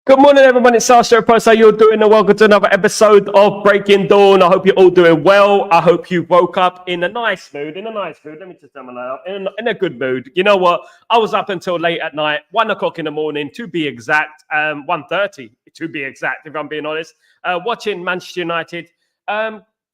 Good morning, everyone. It's Sasha Post. How you all doing? And welcome to another episode of Breaking Dawn. I hope you're all doing well. I hope you woke up in a nice mood. Let me just turn my light up. In a good mood. You know what? I was up until late at night, 1 o'clock in the morning, to be exact, 1:30 to be exact, if I'm being honest, watching Manchester United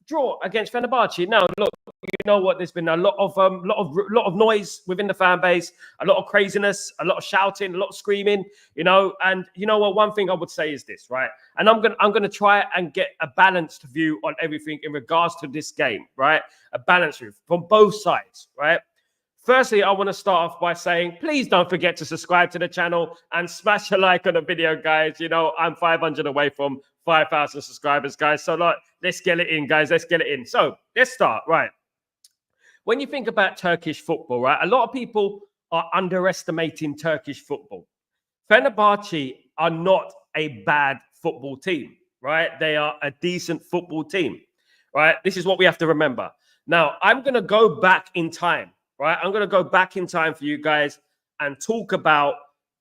draw against Fenerbahce. Now, look, you know what? There's been a lot of noise within the fan base, a lot of craziness, a lot of shouting, a lot of screaming. And you know what? One thing I would say is this, right? And I'm gonna try and get a balanced view on everything in regards to this game, right? A balanced view from both sides, right? Firstly, I want to start off by saying, please don't forget to subscribe to the channel and smash a like on the video, guys. You know, I'm 500 away from 5,000 subscribers, guys. So, let's get it in, guys. Let's get it in. So, let's start, right? When you think about Turkish football, right, a lot of people are underestimating Turkish football. Fenerbahce are not a bad football team, right? They are a decent football team, right? This is what we have to remember. Now, I'm going to go back in time. Right, I'm going to go back in time for you guys and talk about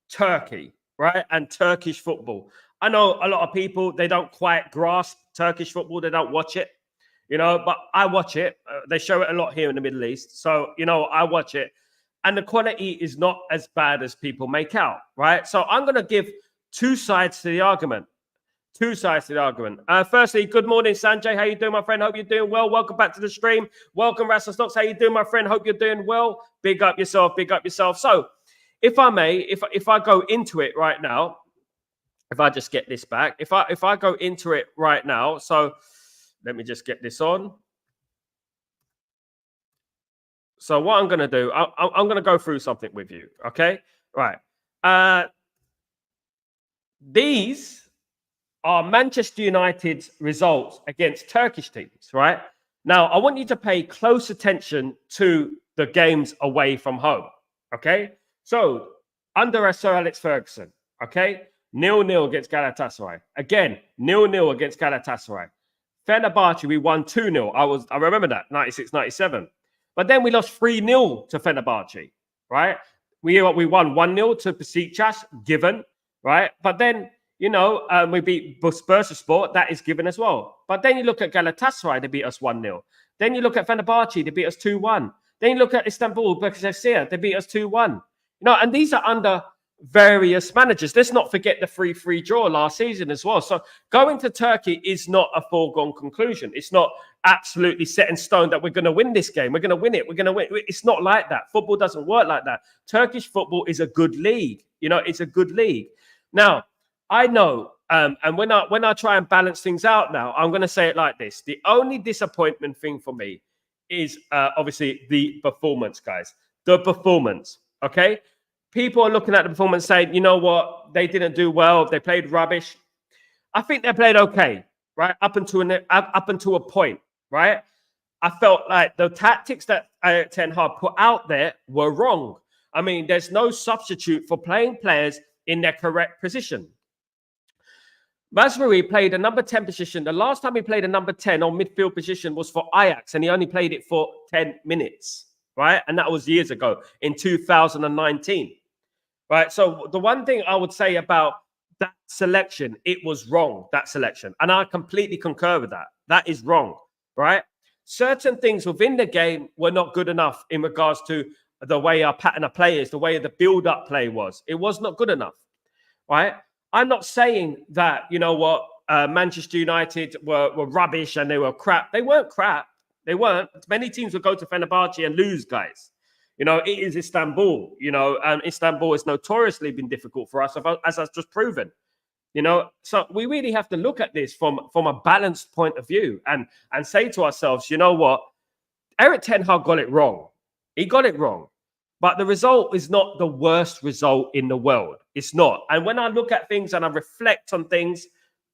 Turkey, right, and Turkish football. I know a lot of people, they don't quite grasp Turkish football. They don't watch it, but I watch it. They show it a lot here in the Middle East. So, I watch it. And the quality is not as bad as people make out, right? So I'm going to give two sides to the argument. Firstly, good morning, Sanjay. How you doing, my friend? Hope you're doing well. Welcome back to the stream. Welcome, Rasta Stocks. How you doing, my friend? Hope you're doing well. Big up yourself. So, if I may, if I go into it right now, if I just get this back, if I go into it right now, so let me just get this on. So what I'm going to do, I'm going to go through something with you, okay? Right. These are Manchester United's results against Turkish teams, right? Now, I want you to pay close attention to the games away from home, okay? So, under Sir Alex Ferguson, okay? 0-0 against Galatasaray. Again, 0-0 against Galatasaray. Fenerbahce, we won 2-0. I remember that, 96-97. But then we lost 3-0 to Fenerbahce, right? We won 1-0 to Besiktas, given, right? But then, we beat Bursaspor, that is given as well. But then you look at Galatasaray, they beat us 1-0. Then you look at Fenerbahce, they beat us 2-1. Then you look at Istanbul, Başakşehir, they beat us 2-1. And these are under various managers. Let's not forget the 3-3 draw last season as well. So going to Turkey is not a foregone conclusion. It's not absolutely set in stone that we're going to win this game. We're going to win it. We're going to win. It's not like that. Football doesn't work like that. Turkish football is a good league. It's a good league. Now, I know, and when I try and balance things out now, I'm going to say it like this. The only disappointment thing for me is obviously the performance, guys. The performance, okay? People are looking at the performance saying, you know what? They didn't do well. They played rubbish. I think they played okay, right? Up until a point, right? I felt like the tactics that Ten Hag put out there were wrong. I mean, there's no substitute for playing players in their correct position. Mazraoui played a number 10 position. The last time he played a number 10 on midfield position was for Ajax, and he only played it for 10 minutes, right? And that was years ago in 2019, right? So the one thing I would say about that selection, it was wrong, that selection. And I completely concur with that. That is wrong, right? Certain things within the game were not good enough in regards to the way our pattern of play is, the way the build-up play was. It was not good enough, right? I'm not saying that, Manchester United were rubbish and they were crap. They weren't crap. They weren't. Many teams would go to Fenerbahce and lose, guys. It is Istanbul, and Istanbul has notoriously been difficult for us, as I've just proven. So we really have to look at this from a balanced point of view and say to ourselves, you know what? Erik Ten Hag got it wrong. He got it wrong. But the result is not the worst result in the world. It's not. And when I look at things and I reflect on things,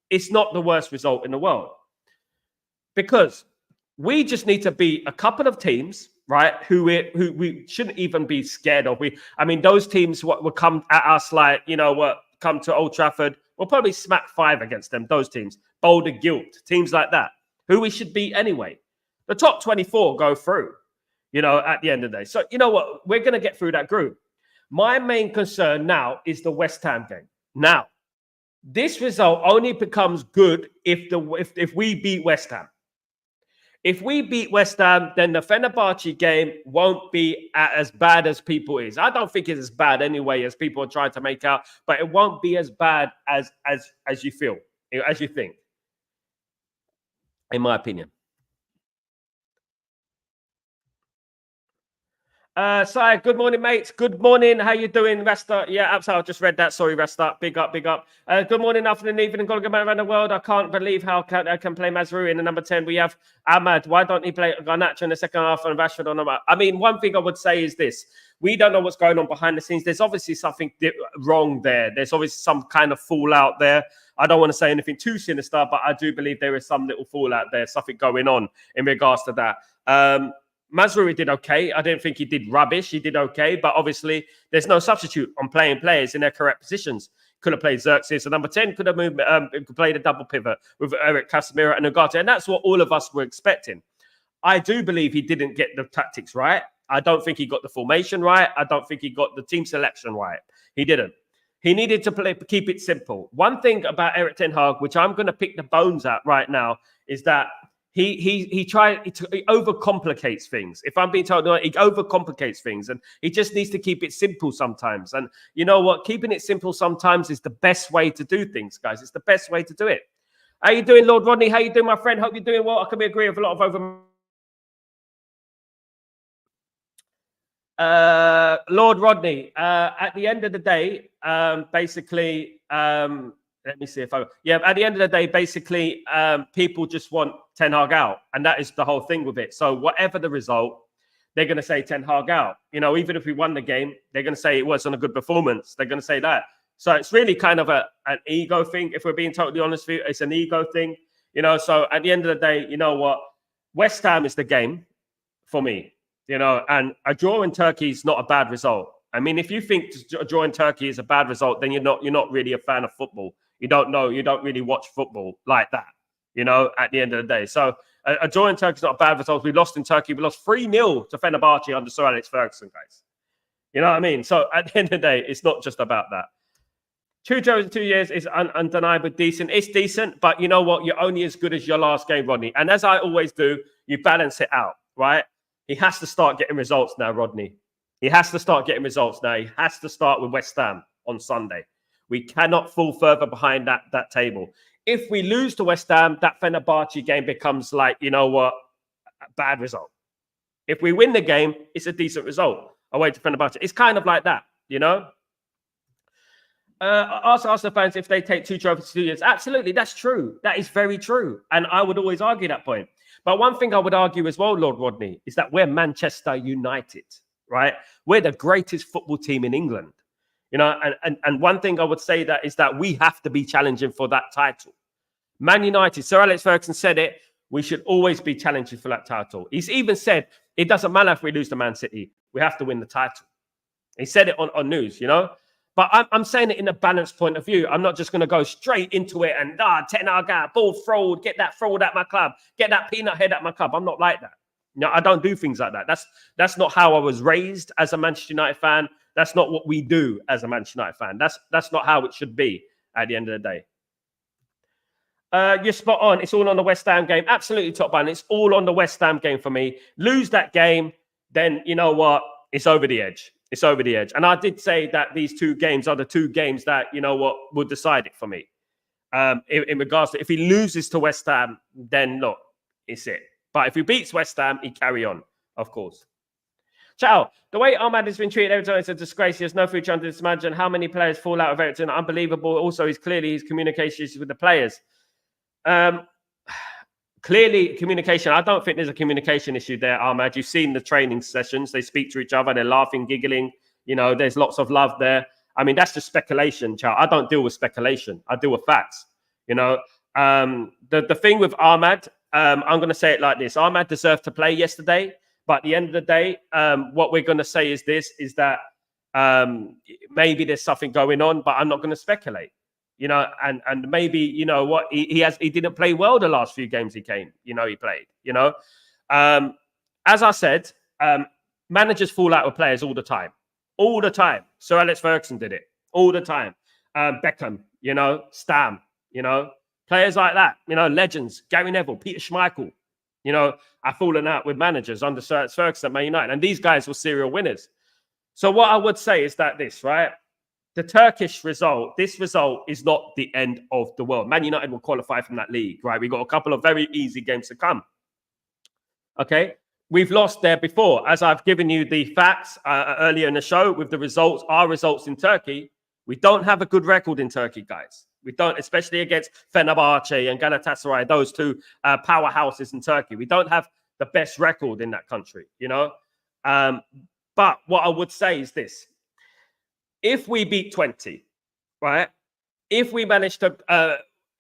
it's not the worst result in the world. Because we just need to beat a couple of teams, right, who we shouldn't even be scared of. Those teams will come at us like, come to Old Trafford. We'll probably smack 5 against them, those teams. Boulder Guilt, teams like that, who we should beat anyway. The top 24 go through. At the end of the day. So, you know what? We're going to get through that group. My main concern now is the West Ham game. Now, This result only becomes good if we beat West Ham. If we beat West Ham, then the Fenerbahce game won't be as bad as people is. I don't think it's as bad anyway as people are trying to make out, but it won't be as bad as you feel, as you think, in my opinion. Sai, good morning, mates. Good morning. How you doing, Rasta? Yeah, absolutely. I just read that. Sorry, Rasta. Big up, big up. Good morning, afternoon, evening. Got to go around the world. I can't believe how I can play Mazraoui in the number 10. We have Ahmed. Why don't he play Garnacho in the second half and Rashford on the I mean, one thing I would say is this. We don't know what's going on behind the scenes. There's obviously something wrong there. There's obviously some kind of fallout there. I don't want to say anything too sinister, but I do believe there is some little fallout there, something going on in regards to that. Mazraoui did okay. I didn't think he did rubbish. He did okay, but obviously there's no substitute on playing players in their correct positions. Could have played Xerxes, so number 10 could have moved, played a double pivot with Eric Casemiro and Ugarte, and that's what all of us were expecting. I do believe he didn't get the tactics right. I don't think he got the formation right. I don't think he got the team selection right. He didn't. He needed to keep it simple. One thing about Erik ten Hag, which I'm going to pick the bones at right now, is that he overcomplicates things. If I'm being told, he overcomplicates things, and he just needs to keep it simple sometimes. And you know what? Keeping it simple sometimes is the best way to do things, guys. It's the best way to do it. How you doing, Lord Rodney? How you doing, my friend? Hope you're doing well. I can agree with a lot of Lord Rodney. At the end of the day, basically. Let me see if at the end of the day, basically, people just want Ten Hag out. And that is the whole thing with it. So whatever the result, they're going to say Ten Hag out. You know, even if we won the game, they're going to say it wasn't a good performance. They're going to say that. So it's really kind of an ego thing. If we're being totally honest with you, it's an ego thing. You know, so at the end of the day, you know what? West Ham is the game for me. You know, and a draw in Turkey is not a bad result. I mean, if you think a draw in Turkey is a bad result, then you're not really a fan of football. You don't really watch football like that, you know, at the end of the day. So a draw in Turkey is not a bad result. We lost in Turkey. We lost 3-0 to Fenerbahce under Sir Alex Ferguson, guys. You know what I mean? So at the end of the day, it's not just about that. 2 draws in 2 years is undeniably decent. It's decent, but you know what? You're only as good as your last game, Rodney. And as I always do, you balance it out, right? He has to start getting results now, Rodney. He has to start getting results now. He has to start with West Ham on Sunday. We cannot fall further behind that table. If we lose to West Ham, that Fenerbahce game becomes like, you know what, a bad result. If we win the game, it's a decent result away to Fenerbahce. It's kind of like that, you know? Ask the fans if they take 2 trophies 2 years. Absolutely, that's true. That is very true. And I would always argue that point. But one thing I would argue as well, Lord Rodney, is that we're Manchester United, right? We're the greatest football team in England. You know, and one thing I would say that is that we have to be challenging for that title. Man United, Sir Alex Ferguson said it, we should always be challenging for that title. He's even said, it doesn't matter if we lose to Man City, we have to win the title. He said it on news, you know. But I'm saying it in a balanced point of view. I'm not just going to go straight into it and, Ten Hag, ball forward, get that forward at my club, get that peanut head at my club. I'm not like that. No, I don't do things like that. That's not how I was raised as a Manchester United fan. That's not what we do as a Manchester United fan. That's not how it should be at the end of the day. You're spot on. It's all on the West Ham game. Absolutely top line. It's all on the West Ham game for me. Lose that game, then you know what? It's over the edge. It's over the edge. And I did say that these 2 games are the 2 games that, you know what, will decide it for me. In regards to if he loses to West Ham, then look, it's it. But if he beats West Ham, he carry on, of course. Ciao. The way Ahmed has been treated every time is a disgrace. He has no future under this manager. And how many players fall out of Everton? Unbelievable. Also, he's clearly his communication issues with the players. Clearly, communication. I don't think there's a communication issue there, Ahmed. You've seen the training sessions. They speak to each other. They're laughing, giggling. You know, there's lots of love there. I mean, that's just speculation, Ciao. I don't deal with speculation. I deal with facts. You know, the thing with Ahmed, I'm going to say it like this. Ahmed deserved to play yesterday. But at the end of the day, what we're going to say is this, is that maybe there's something going on, but I'm not going to speculate, you know, and maybe, you know what, he didn't play well the last few games he played, you know. As I said, managers fall out with players all the time. Sir Alex Ferguson did it all the time. Beckham, Stam, players like that, legends, Gary Neville, Peter Schmeichel, have fallen out with managers under Sir Alex Ferguson at Man United. And these guys were serial winners. So what I would say is that the Turkish result, this result is not the end of the world. Man United will qualify from that league, right? We've got a couple of very easy games to come. Okay? We've lost there before. As I've given you the facts earlier in the show with the results, our results in Turkey, we don't have a good record in Turkey, guys. We don't, especially against Fenerbahce and Galatasaray, those two powerhouses in Turkey. We don't have the best record in that country, But what I would say is this. If we beat 20, right? If we manage to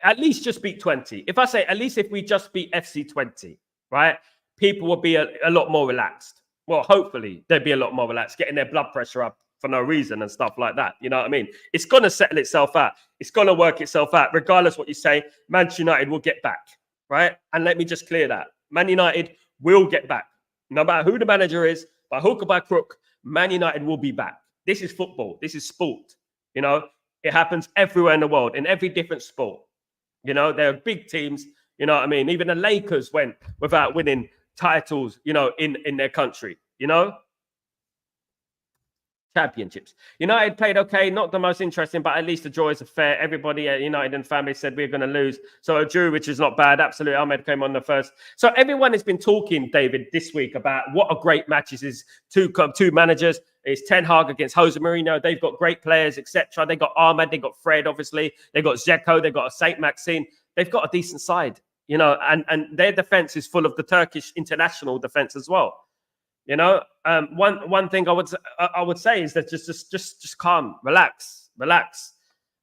at least just beat 20. If I say at least if we just beat FC 20, right? People will be a lot more relaxed. Well, hopefully they'll be a lot more relaxed, getting their blood pressure up for no reason and stuff like that. You know what I mean? It's going to settle itself out. It's going to work itself out. Regardless what you say, Manchester United will get back, right? And let me just clear that. Man United will get back. No matter who the manager is, by hook or by crook, Man United will be back. This is football. This is sport. It happens everywhere in the world, in every different sport. There are big teams. You know what I mean? Even the Lakers went without winning titles, in their country, Championships. United played okay, not the most interesting, but at least the joys are fair. Everybody at United and family said we're going to lose. So a drew, which is not bad. Absolutely. Ahmed came on the first. So everyone has been talking, David, this week about what a great match this is. Two managers. It's Ten Hag against Jose Mourinho. They've got great players, etc. They got Ahmed, they got Fred, obviously. They got Zeko, they got Saint Maxine. They've got a decent side, and their defense is full of the Turkish international defense as well. One thing I would say is that just calm, relax.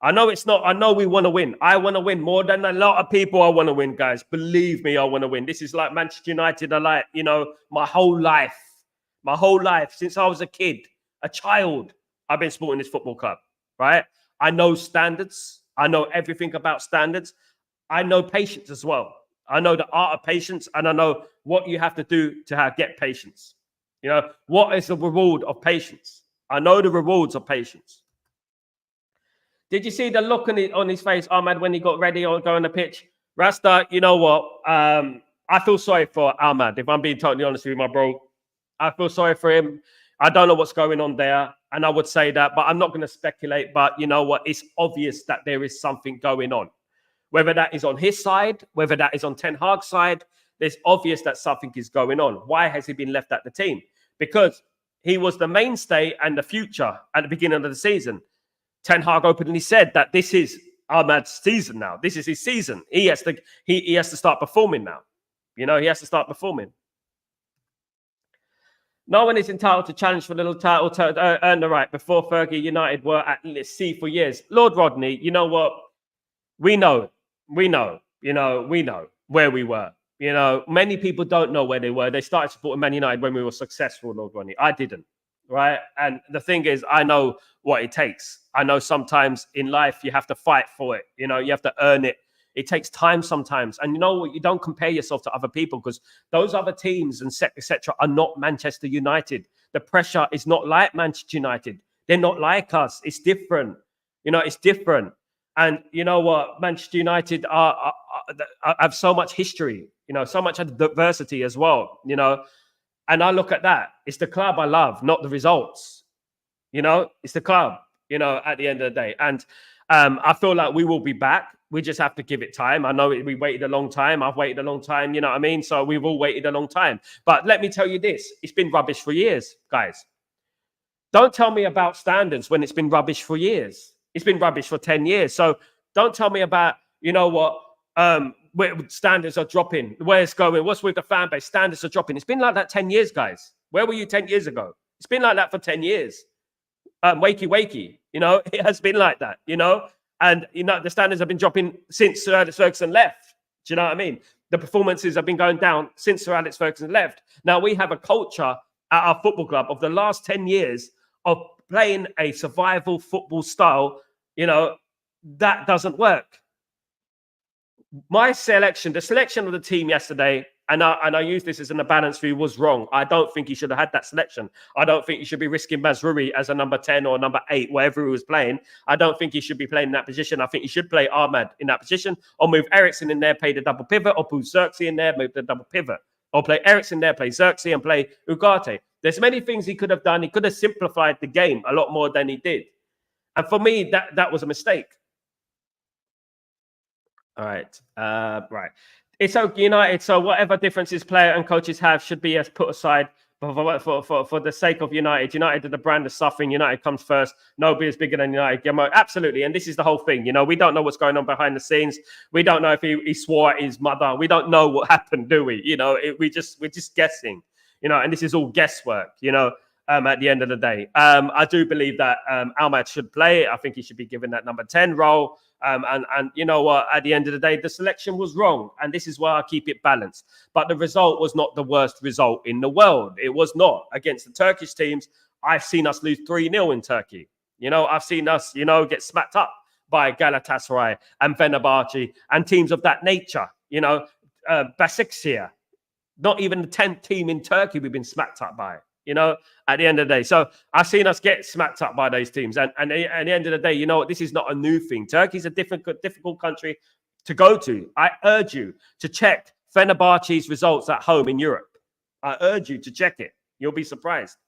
I know we want to win. I want to win more than a lot of people. I want to win, guys. Believe me, I want to win. This is like Manchester United. My whole life since I was a kid, a child, I've been supporting this football club, right? I know standards. I know everything about standards. I know patience as well. I know the art of patience, and I know what you have to do to get patience. What is the reward of patience? I know the rewards of patience. Did you see the look on his face, Ahmed, when he got ready or go on the pitch? Rasta, you know what? I feel sorry for Ahmed, if I'm being totally honest with you, my bro. I feel sorry for him. I don't know what's going on there, and I would say that, but I'm not going to speculate. But you know what? It's obvious that there is something going on. Whether that is on his side, whether that is on Ten Hag's side, it's obvious that something is going on. Why has he been left at the team? Because he was the mainstay and the future at the beginning of the season. Ten Hag openly said that this is Ahmed's season now. This is his season. He has to start performing now. He has to start performing. No one is entitled to challenge for the little title to earn the right. Before Fergie, United were at sea for years. Lord Rodney, you know what? We know where we were. Many people don't know where they were. They started supporting Man United when we were successful, Lord Ronnie. I didn't, right? And the thing is, I know what it takes. I know sometimes in life you have to fight for it. You have to earn it. It takes time sometimes. And you know what? You don't compare yourself to other people because those other teams and etc. are not Manchester United. The pressure is not like Manchester United. They're not like us. It's different. It's different. And you know what? Manchester United have so much history, so much diversity as well, And I look at that. It's the club I love, not the results. It's the club, at the end of the day. And I feel like we will be back. We just have to give it time. I know we waited a long time. I've waited a long time, you know what I mean? So we've all waited a long time. But let me tell you this. It's been rubbish for years, guys. Don't tell me about standards when it's been rubbish for years. It's been rubbish for 10 years. So don't tell me about, where standards are dropping, where it's going, what's with the fan base, standards are dropping. It's been like that 10 years, guys. Where were you 10 years ago? It's been like that for 10 years. Wakey, it has been like that, And, the standards have been dropping since Sir Alex Ferguson left. Do you know what I mean? The performances have been going down since Sir Alex Ferguson left. Now, we have a culture at our football club of the last 10 years of playing a survival football style, that doesn't work. My selection, the selection of the team yesterday, And I use this as a balance view, was wrong. I don't think he should have had that selection. I don't think he should be risking Mazraoui as a number 10 or number 8, wherever he was playing. I don't think he should be playing in that position. I think he should play Ahmed in that position, or move Eriksen in there, play the double pivot, or put Xerxes in there, move the double pivot, or play Eriksen there, play Xerxes, and play Ugarte. There's many things he could have done. He could have simplified the game a lot more than he did. And for me, that was a mistake. All right. Right. It's okay, United. So whatever differences player and coaches have should be put aside for the sake of United. United are the brand of suffering. United comes first. Nobody is bigger than United. Absolutely. And this is the whole thing. We don't know what's going on behind the scenes. We don't know if he swore at his mother. We don't know what happened, do we? We're just guessing. And this is all guesswork. At the end of the day, I do believe that Ahmed should play. I think he should be given that number 10 role. And you know what? At the end of the day, the selection was wrong. And this is why I keep it balanced. But the result was not the worst result in the world. It was not. Against the Turkish teams, I've seen us lose 3-0 in Turkey. I've seen us, get smacked up by Galatasaray and Fenerbahce and teams of that nature. Basikshehir, not even the 10th team in Turkey we've been smacked up by. At the end of the day. So I've seen us get smacked up by those teams. And at the end of the day, this is not a new thing. Turkey's a difficult country to go to. I urge you to check Fenerbahce's results at home in Europe. I urge you to check it. You'll be surprised.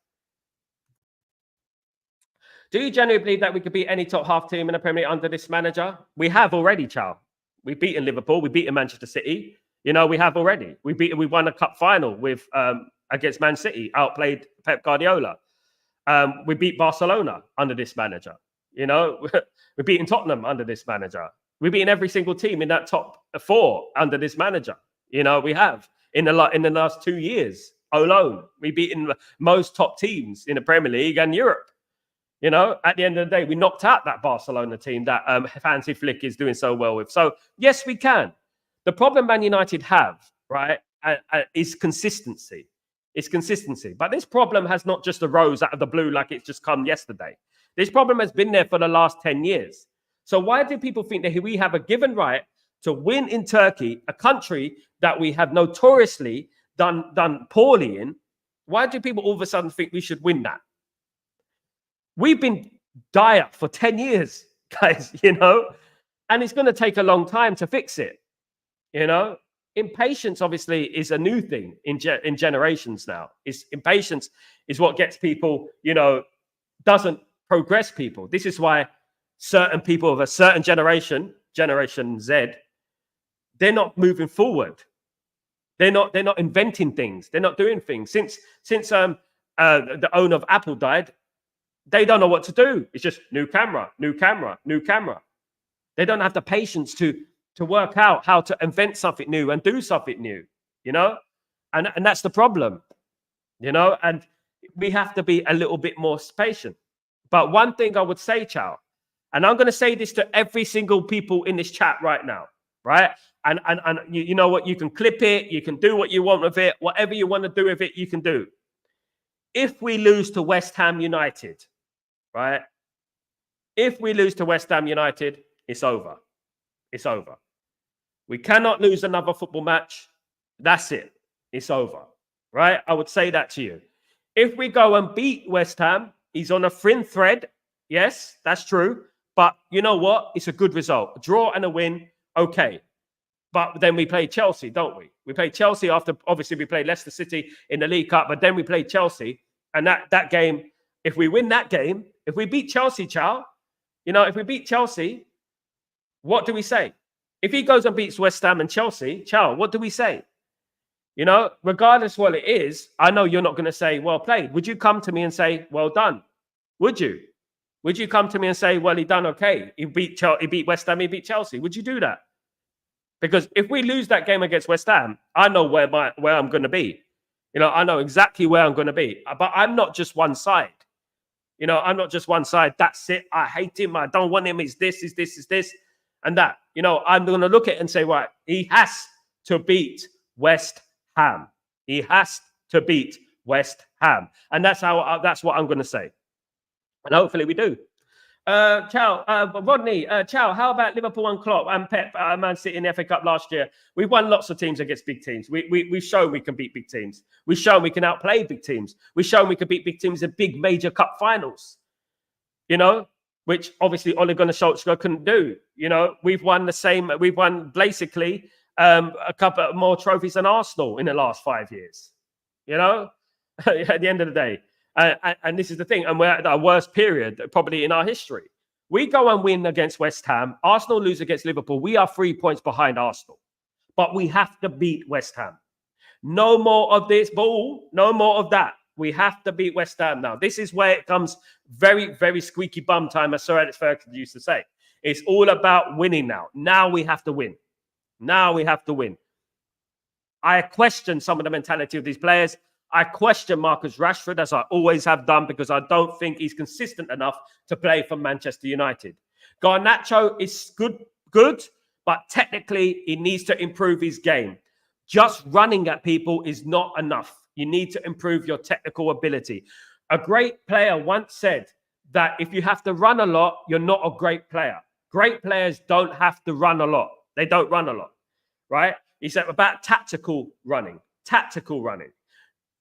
Do you genuinely believe that we could beat any top half team in the Premier League under this manager? We have already, Chow. We've beaten Liverpool. We've beaten Manchester City. We have already. We won a cup final with against Man City, outplayed Pep Guardiola. We beat Barcelona under this manager. We're beating Tottenham under this manager. We're beating every single team in that top 4 under this manager. We have in the last 2 years alone. We've beaten most top teams in the Premier League and Europe. At the end of the day, we knocked out that Barcelona team that Hansi Flick is doing so well with. So yes, we can. The problem Man United have, right, is consistency. It's consistency. But this problem has not just arose out of the blue like it's just come yesterday. This problem has been there for the last 10 years. So why do people think that we have a given right to win in Turkey, a country that we have notoriously done poorly in? Why do people all of a sudden think we should win that? We've been dire for 10 years, guys, and it's going to take a long time to fix it, Impatience, obviously, is a new thing in generations now. Impatience is what gets people, doesn't progress people. This is why certain people of a certain generation, Generation Z, they're not moving forward. They're not inventing things. They're not doing things. Since the owner of Apple died, they don't know what to do. It's just new camera, new camera, new camera. They don't have the patience to work out how to invent something new and do something new, and that's the problem, and we have to be a little bit more patient. But one thing I would say, Chow, and I'm going to say this to every single people in this chat right now, right? And you know what? You can clip it. You can do what you want with it. Whatever you want to do with it, you can do. If we lose to West Ham United, right? If we lose to West Ham United, it's over. It's over. We cannot lose another football match. That's it. It's over. Right? I would say that to you. If we go and beat West Ham, he's on a thin thread. Yes, that's true. But you know what? It's a good result. A draw and a win. Okay. But then we play Chelsea, don't we? We play Chelsea after, obviously, we played Leicester City in the League Cup, but then we played Chelsea. And that game, if we win that game, if we beat Chelsea, Chow, if we beat Chelsea, what do we say? If he goes and beats West Ham and Chelsea, Chow, what do we say? Regardless what it is, I know you're not going to say, well played. Would you come to me and say, well done? Would you? Would you come to me and say, well, he done okay? He beat West Ham, he beat Chelsea. Would you do that? Because if we lose that game against West Ham, I know where I'm going to be. I know exactly where I'm going to be. But I'm not just one side. I'm not just one side. That's it. I hate him. I don't want him. Is this, and that. I'm going to look at it and say, right, he has to beat West Ham. He has to beat West Ham. And that's what I'm going to say. And hopefully we do. Chow, Rodney, Chow, how about Liverpool and Klopp and Pep, Man City in the FA Cup last year? We've won lots of teams against big teams. We've shown we can beat big teams. We've shown we can outplay big teams. We've shown we can beat big teams in big major cup finals, which obviously Ole Gunnar Solskjaer couldn't do. We've won basically a couple more trophies than Arsenal in the last 5 years, at the end of the day. And this is the thing, and we're at our worst period probably in our history. We go and win against West Ham. Arsenal lose against Liverpool. We are 3 points behind Arsenal. But we have to beat West Ham. No more of this ball. No more of that. We have to beat West Ham now. This is where it comes very, very squeaky bum time, as Sir Alex Ferguson used to say. It's all about winning now. Now we have to win. Now we have to win. I question some of the mentality of these players. I question Marcus Rashford, as I always have done, because I don't think he's consistent enough to play for Manchester United. Garnacho is good, but technically he needs to improve his game. Just running at people is not enough. You need to improve your technical ability. A great player once said that if you have to run a lot, you're not a great player. Great players don't have to run a lot. They don't run a lot, right? He said about tactical running.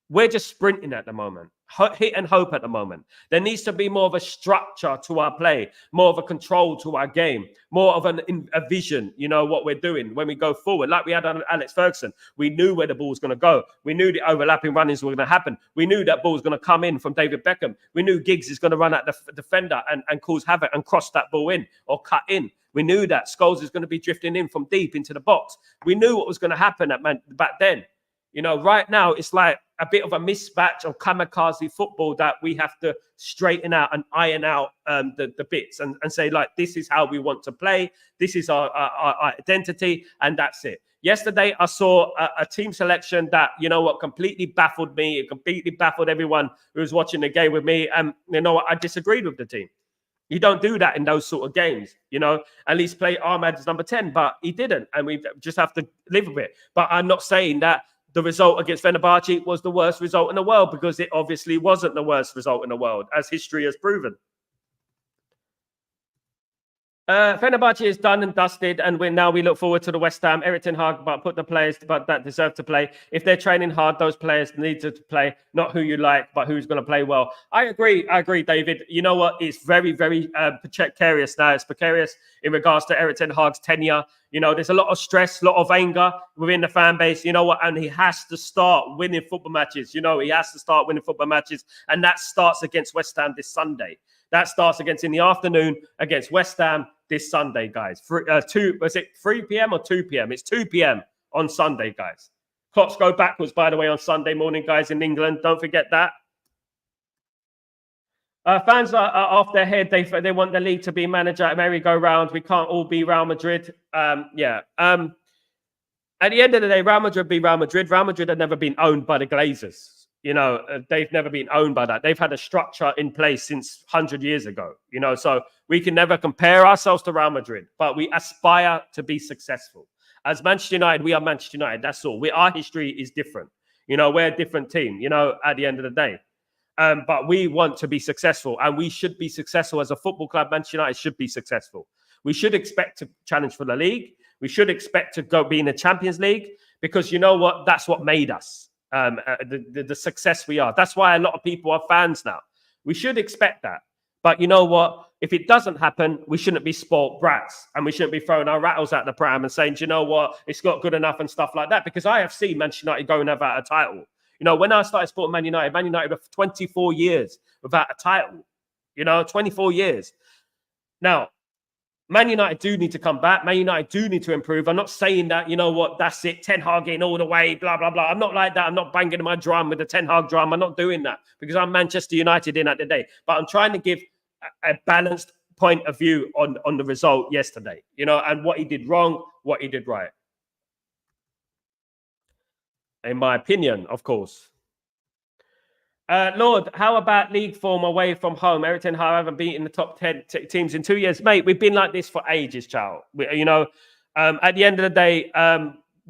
We're just sprinting at the moment, hit and hope at the moment. There needs to be more of a structure to our play, more of a control to our game, more of a vision, what we're doing when we go forward. Like we had on Alex Ferguson, we knew where the ball was going to go. We knew the overlapping runnings were going to happen. We knew that ball was going to come in from David Beckham. We knew Giggs is going to run at the defender and cause havoc and cross that ball in or cut in. We knew that Scholes is going to be drifting in from deep into the box. We knew what was going to happen back then. Right now, it's like a bit of a mismatch of kamikaze football that we have to straighten out and iron out the bits and say, like, this is how we want to play. This is our identity, and that's it. Yesterday, I saw a team selection that, completely baffled me. It completely baffled everyone who was watching the game with me. And, I disagreed with the team. You don't do that in those sort of games, At least play Ahmed as number 10, but he didn't. And we just have to live with it. But I'm not saying that the result against Fenerbahce was the worst result in the world, because it obviously wasn't the worst result in the world, as history has proven. Fenerbahce is done and dusted, and we look forward to the West Ham. Erik ten Hag, but put the players that deserve to play. If they're training hard, those players need to play, not who you like, but who's going to play well. I agree, David. You know what? It's very, very precarious now. It's precarious in regards to Erik ten Hag's tenure. There's a lot of stress, a lot of anger within the fan base. You know what? And he has to start winning football matches. He has to start winning football matches, and that starts against West Ham this Sunday. That starts in the afternoon against West Ham this Sunday, guys. Was it 3 p.m. or 2 p.m.? It's 2 p.m. on Sunday, guys. Clocks go backwards, by the way, on Sunday morning, guys, in England. Don't forget that. Fans are off their head. They want the league to be manager at merry-go-round. We can't all be Real Madrid. At the end of the day, Real Madrid be Real Madrid. Real Madrid have never been owned by the Glazers. They've never been owned by that. They've had a structure in place since 100 years ago, so we can never compare ourselves to Real Madrid, but we aspire to be successful. As Manchester United, we are Manchester United. That's all. Our history is different. We're a different team, at the end of the day. But we want to be successful, and we should be successful as a football club. Manchester United should be successful. We should expect to challenge for the league. We should expect to be in the Champions League, because you know what? That's what made us. The success we are. That's why a lot of people are fans now. We should expect that. But you know what? If it doesn't happen, we shouldn't be spoilt brats, and we shouldn't be throwing our rattles out the pram and saying, do you know what? It's not good enough and stuff like that. Because I have seen Manchester United go and have a title. When I started supporting Man United were 24 years without a title. 24 years. Now, Man United do need to come back. Man United do need to improve. I'm not saying that, that's it, Ten Hag in all the way, blah, blah, blah. I'm not like that. I'm not banging my drum with the Ten Hag drum. I'm not doing that, because I'm Manchester United in at the day. But I'm trying to give a balanced point of view on the result yesterday, and what he did wrong, what he did right. In my opinion, of course. Lord, how about league form away from home? Erik ten Hag haven't beaten the top 10 teams in 2 years. Mate, we've been like this for ages, child. At the end of the day,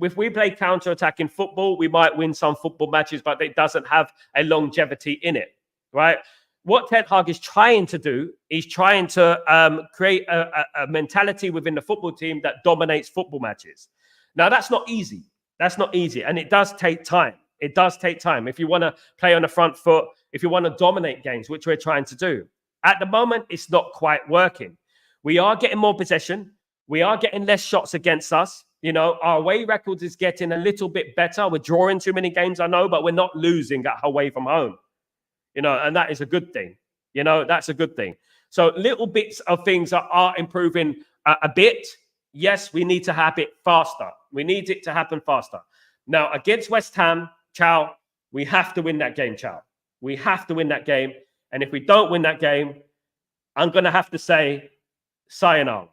if we play counter-attacking football, we might win some football matches, but it doesn't have a longevity in it, right? what Ten Hag is trying to do is trying to create a mentality within the football team that dominates football matches. Now, that's not easy. That's not easy. And it does take time. It does take time. If you want to play on the front foot, if you want to dominate games, which we're trying to do. At the moment, it's not quite working. We are getting more possession. We are getting less shots against us. You know, our away records is getting a little bit better. We're drawing too many games, I know, but we're not losing away from home. You know, and that is a good thing. You know, that's a good thing. So little bits of things are improving a bit. Yes, we need to have it faster. We need it to happen faster. Now, against West Ham, Chow, we have to win that game, Chow. We have to win that game. And if we don't win that game, I'm going to have to say sayonara.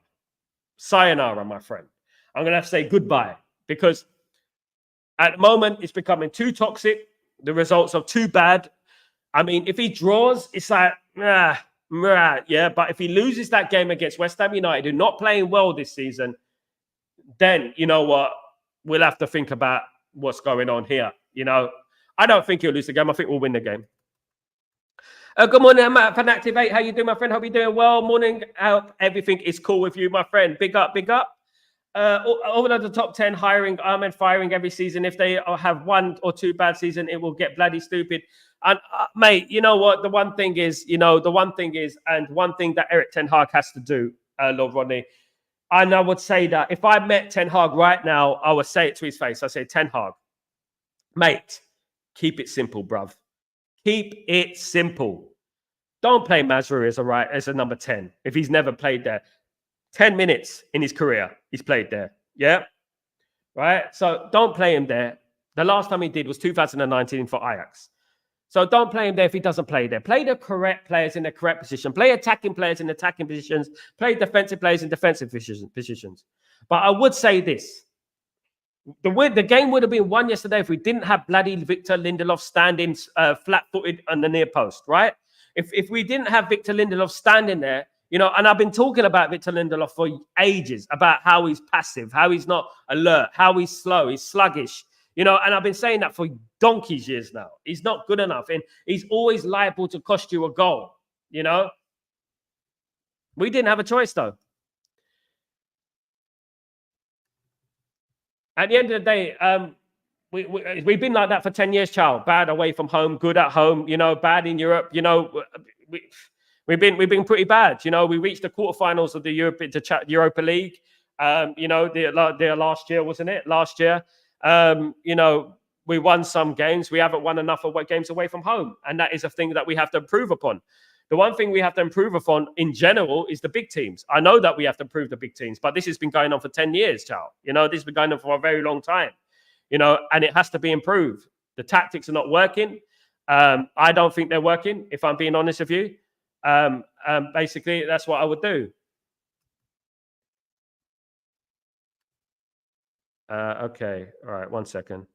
Sayonara, my friend. I'm going to have to say goodbye because at the moment, it's becoming too toxic. The results are too bad. I mean, if he draws, it's like, yeah. But if he loses that game against West Ham United, who are not playing well this season, then, you know what, we'll have to think about what's going on here. You know, I don't think he'll lose the game. I think we'll win the game. Good morning, Matt from Activate. How you doing, my friend? Hope you're doing well. Morning. Hope everything is cool with you, my friend. Big up, big up. Over the top 10, hiring Ahmed, firing every season. If they have 1 or 2 bad seasons, it will get bloody stupid. And mate, you know what? The one thing is, and one thing that Eric Ten Hag has to do, Lord Rodney, and I would say that if I met Ten Hag right now, I would say it to his face. I say, Ten Hag, mate, keep it simple, bruv. Keep it simple. Don't play Mazraoui as a number 10 if he's never played there. 10 minutes in his career, he's played there. Yeah? Right? So don't play him there. The last time he did was 2019 for Ajax. So don't play him there if he doesn't play there. Play the correct players in the correct position. Play attacking players in attacking positions. Play defensive players in defensive positions. But I would say this. The game would have been won yesterday if we didn't have bloody Victor Lindelof standing flat-footed on the near post, right? If we didn't have Victor Lindelof standing there, you know, and I've been talking about Victor Lindelof for ages, about how he's passive, how he's not alert, how he's slow, he's sluggish, you know, and I've been saying that for donkey's years now. He's not good enough, and he's always liable to cost you a goal, you know. We didn't have a choice, though. At the end of the day, we've been like that for 10 years, child. Bad away from home, good at home, you know, bad in Europe, you know. We've been pretty bad. You know, we reached the quarterfinals of the Europa League. You know, the last year, wasn't it? Last year. You know, we won some games. We haven't won enough games away from home. And that is a thing that we have to improve upon. The one thing we have to improve upon in general is the big teams. I know that we have to improve the big teams, but this has been going on for 10 years, child. You know, this has been going on for a very long time. You know, and it has to be improved. The tactics are not working. I don't think they're working, if I'm being honest with you. Basically, that's what I would do. Okay. All right. 1 second.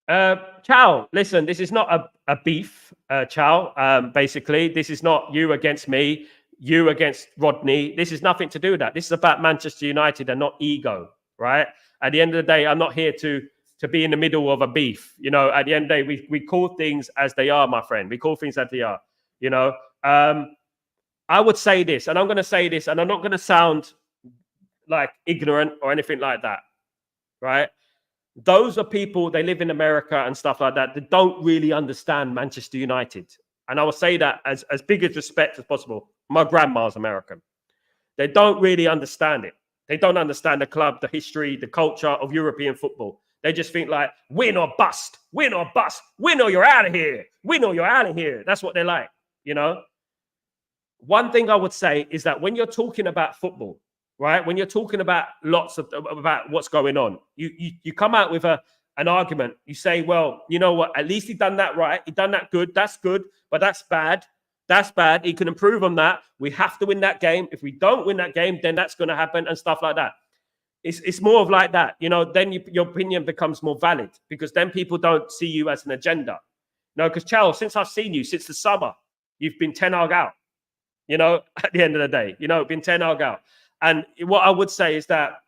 Chow, listen, this is not a beef, Chow. Basically, this is not you against me, you against Rodney. This is nothing to do with that. This is about Manchester United and not ego, right? At the end of the day, I'm not here to be in the middle of a beef. You know, at the end of the day, we call things as they are, my friend. We call things as they are. You know, I would say this, and I'm going to say this, and I'm not going to sound like ignorant or anything like that, right? Those are people, they live in America and stuff like that, that don't really understand Manchester United. And I will say that as big as respect as possible. My grandma's American. They don't really understand it. They don't understand the club, the history, the culture of European football. They just think like, win or bust, win or bust, win or you're out of here, win or you're out of here. That's what they're like, you know? One thing I would say is that when you're talking about football, right? When you're talking about about what's going on, you come out with an argument. You say, well, you know what? At least he done that right. He done that good. That's good, but that's bad. That's bad. He can improve on that. We have to win that game. If we don't win that game, then that's going to happen and stuff like that. It's more of like that, you know. Then your opinion becomes more valid because then people don't see you as an agenda. No, because Charles, since I've seen you since the summer, you've been Ten Hag out. You know, at the end of the day, you know, been Ten Hag out. And what I would say is that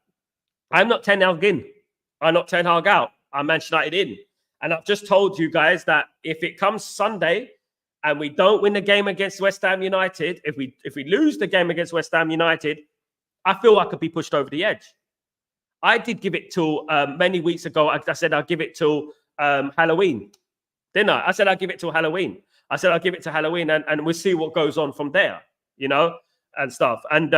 I'm not Ten Hag in. I knocked Ten Hag out. I Manchester United in. And I've just told you guys that if it comes Sunday and we don't win the game against West Ham United, if we lose the game against West Ham United, I feel I could be pushed over the edge. I did give it till many weeks ago. I said I'll give it till Halloween. Didn't I? I said I'll give it till Halloween. I said I'll give it to Halloween and we'll see what goes on from there, and stuff. And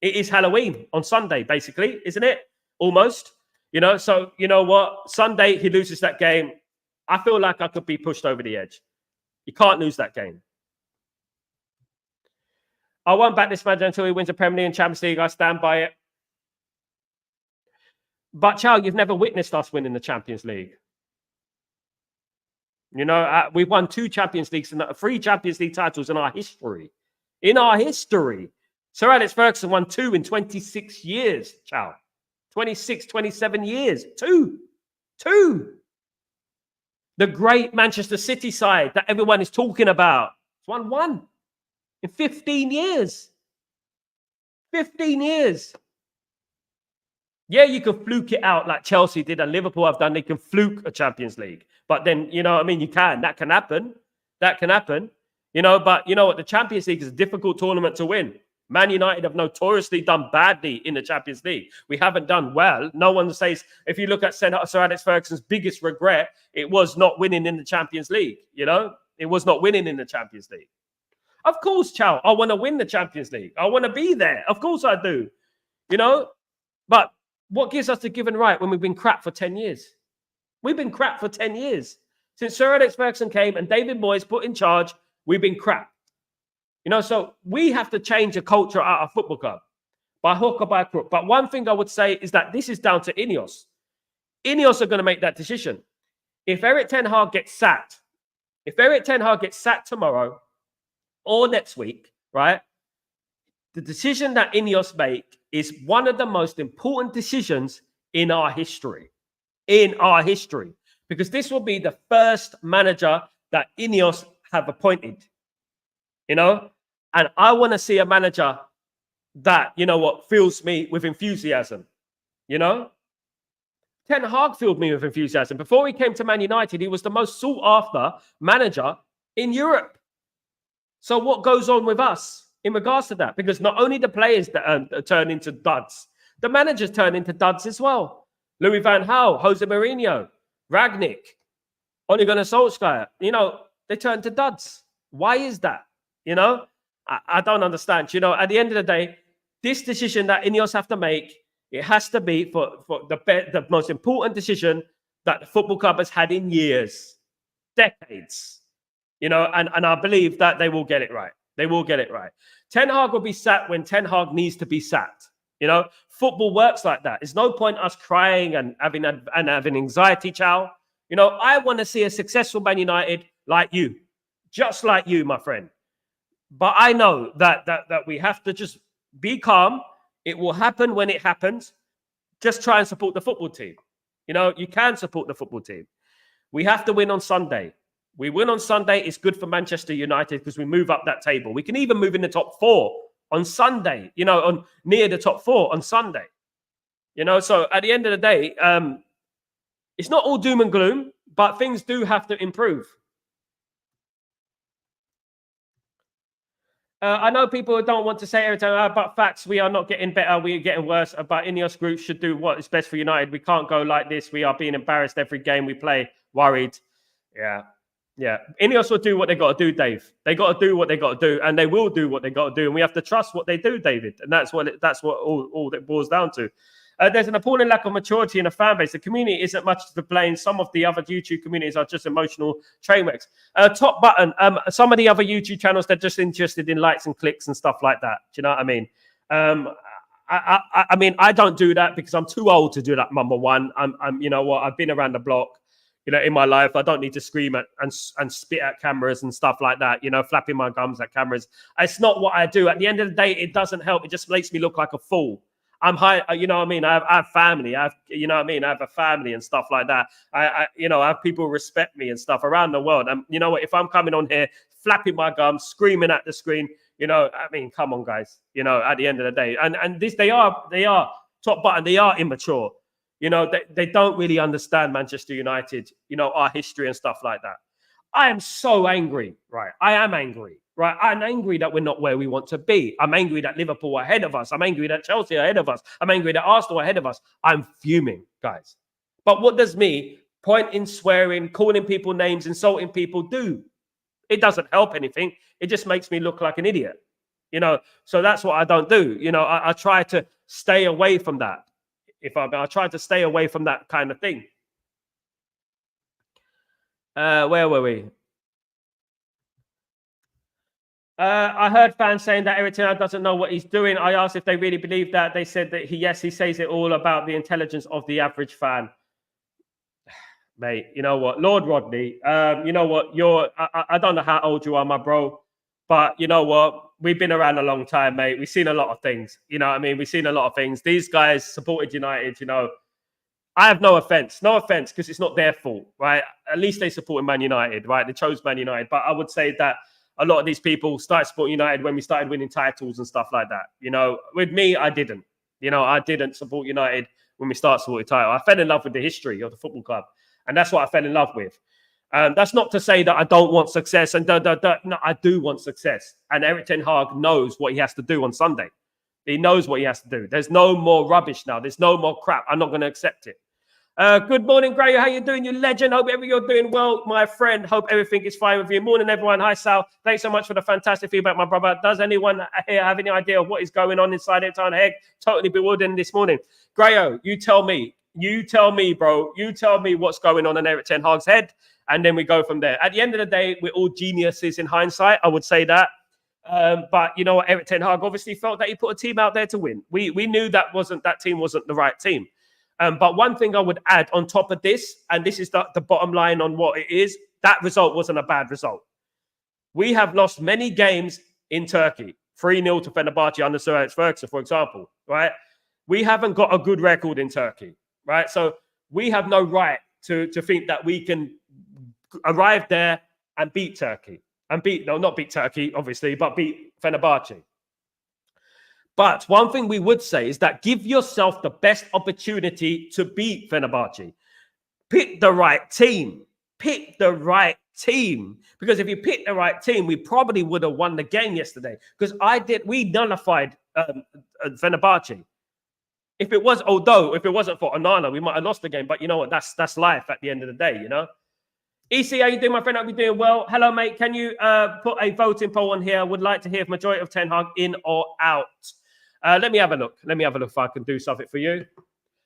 it is Halloween on Sunday, basically, isn't it? Almost. So you know what? Sunday, he loses that game. I feel like I could be pushed over the edge. You can't lose that game. I won't back this manager until he wins the Premier League and Champions League. I stand by it. But, Chow, you've never witnessed us winning the Champions League. We've won 2 Champions Leagues and 3 Champions League titles in our history. In our history. Sir Alex Ferguson won 2 in 26 years, Chow. 26, 27 years. 2. The great Manchester City side that everyone is talking about. It's won 1 in 15 years. 15 years. Yeah, you can fluke it out like Chelsea did and Liverpool have done. They can fluke a Champions League. But then, you can. That can happen. But you know what? The Champions League is a difficult tournament to win. Man United have notoriously done badly in the Champions League. We haven't done well. No one says, if you look at Sir Alex Ferguson's biggest regret, it was not winning in the Champions League. It was not winning in the Champions League. Of course, Chow, I want to win the Champions League. I want to be there. Of course I do. But what gives us the given right when we've been crap for 10 years? We've been crap for 10 years. Since Sir Alex Ferguson came and David Moyes put in charge, we've been crap. So we have to change the culture at our football club by hook or by crook. But one thing I would say is that this is down to Ineos. Ineos are going to make that decision. If Eric Ten Hag gets sacked, tomorrow or next week, right? The decision that Ineos make is one of the most important decisions in our history. Because this will be the first manager that Ineos have appointed. And I want to see a manager that, fills me with enthusiasm. Ten Hag filled me with enthusiasm. Before he came to Man United, he was the most sought after manager in Europe. So what goes on with us in regards to that? Because not only the players that turn into duds, the managers turn into duds as well. Louis van Gaal, Jose Mourinho, Ragnick, Ole Gunnar Solskjaer, they turn to duds. Why is that? I don't understand. At the end of the day, this decision that Ineos have to make, it has to be for the most important decision that the football club has had in years, decades. And I believe that they will get it right. They will get it right. Ten Hag will be sacked when Ten Hag needs to be sacked. Football works like that. There's no point us crying and having anxiety, Chow. I want to see a successful Man United like you, just like you, my friend. But I know that we have to just be calm. It will happen when it happens. Just try and support the football team. You can support the football team. We have to win on Sunday. We win on Sunday. It's good for Manchester United because we move up that table. We can even move in the top 4 on Sunday, on near the top 4 on Sunday. So at the end of the day, it's not all doom and gloom, but things do have to improve. I know people don't want to say every time, but facts, we are not getting better, we are getting worse. But Ineos Group should do what is best for United. We can't go like this. We are being embarrassed every game we play, worried. Yeah. Ineos will do what they got to do, Dave. They got to do what they got to do, and they will do what they got to do. And we have to trust what they do, David. And that's what all that boils down to. There's an appalling lack of maturity in the fan base. The community isn't much to blame. Some of the other YouTube communities are just emotional train wrecks. Top button. Some of the other YouTube channels, they're just interested in likes and clicks and stuff like that. Do you know what I mean? I mean, I don't do that because I'm too old to do that. Number one, I'm you know what? I've been around the block. In my life, I don't need to scream at and spit at cameras and stuff like that. Flapping my gums at cameras. It's not what I do. At the end of the day, it doesn't help. It just makes me look like a fool. I'm high, you know what I mean? I have family. I have a family and stuff like that. I have people respect me and stuff around the world. And you know what? If I'm coming on here, flapping my gums, screaming at the screen, come on, guys. At the end of the day, and this they are top button. They are immature. You know, they don't really understand Manchester United, you know, our history and stuff like that. I am so angry, right? I am angry, right? I'm angry that we're not where we want to be. I'm angry that Liverpool are ahead of us. I'm angry that Chelsea are ahead of us. I'm angry that Arsenal are ahead of us. I'm fuming, guys. But what does me pointing, swearing, calling people names, insulting people do? It doesn't help anything. It just makes me look like an idiot, you know? So that's what I don't do. You know, I try to stay away from that. I try to stay away from that kind of thing. Where were we? I heard fans saying that Eric Ten Hag doesn't know what he's doing. I asked if they really believe that. They said that he says it all about the intelligence of the average fan. Mate, you know what? Lord Rodney, you know what? I don't know how old you are, my bro, but you know what? We've been around a long time, mate. We've seen a lot of things. You know what I mean? We've seen a lot of things. These guys supported United, you know. I have no offense, because it's not their fault, right? At least they supported Man United, right? They chose Man United. But I would say that a lot of these people started supporting United when we started winning titles and stuff like that. You know, with me, I didn't. You know, I didn't support United when we started supporting title. I fell in love with the history of the football club. And that's what I fell in love with. That's not to say that I don't want success. And no, I do want success. And Eric Ten Hag knows what he has to do on Sunday. He knows what he has to do. There's no more rubbish now. There's no more crap. I'm not going to accept it. Good morning, Gray. How you doing, you legend? Hope you're doing well, my friend. Hope everything is fine with you. Morning, everyone. Hi, Sal. Thanks so much for the fantastic feedback, my brother. Does anyone here have any idea of what is going on inside it? Heck, totally bewildered this morning. Grayo, you tell me. You tell me, bro. You tell me what's going on in Eric Ten Hag's head, and then we go from there. At the end of the day, we're all geniuses in hindsight. I would say that. But you know what? Eric Ten Hag obviously felt that he put a team out there to win. We knew that team wasn't the right team. But one thing I would add on top of this, and this is the bottom line on what it is, that result wasn't a bad result. We have lost many games in Turkey. 3-0 to Fenerbahce under Sir Alex Ferguson, for example, right? We haven't got a good record in Turkey, right? So we have no right to think that we can arrive there and beat Turkey. Not beat Turkey, obviously, but beat Fenerbahce. But one thing we would say is that give yourself the best opportunity to beat Fenerbahce. Pick the right team. Pick the right team. Because if you pick the right team, we probably would have won the game yesterday. Because we nullified Fenerbahce. If it wasn't for Onana, we might have lost the game. But you know what? That's life at the end of the day, you know? EC, how you doing, my friend? Hope you're doing well. Hello, mate. Can you put a voting poll on here? I would like to hear if majority of Ten Hag in or out. Let me have a look. Let me have a look if I can do something for you.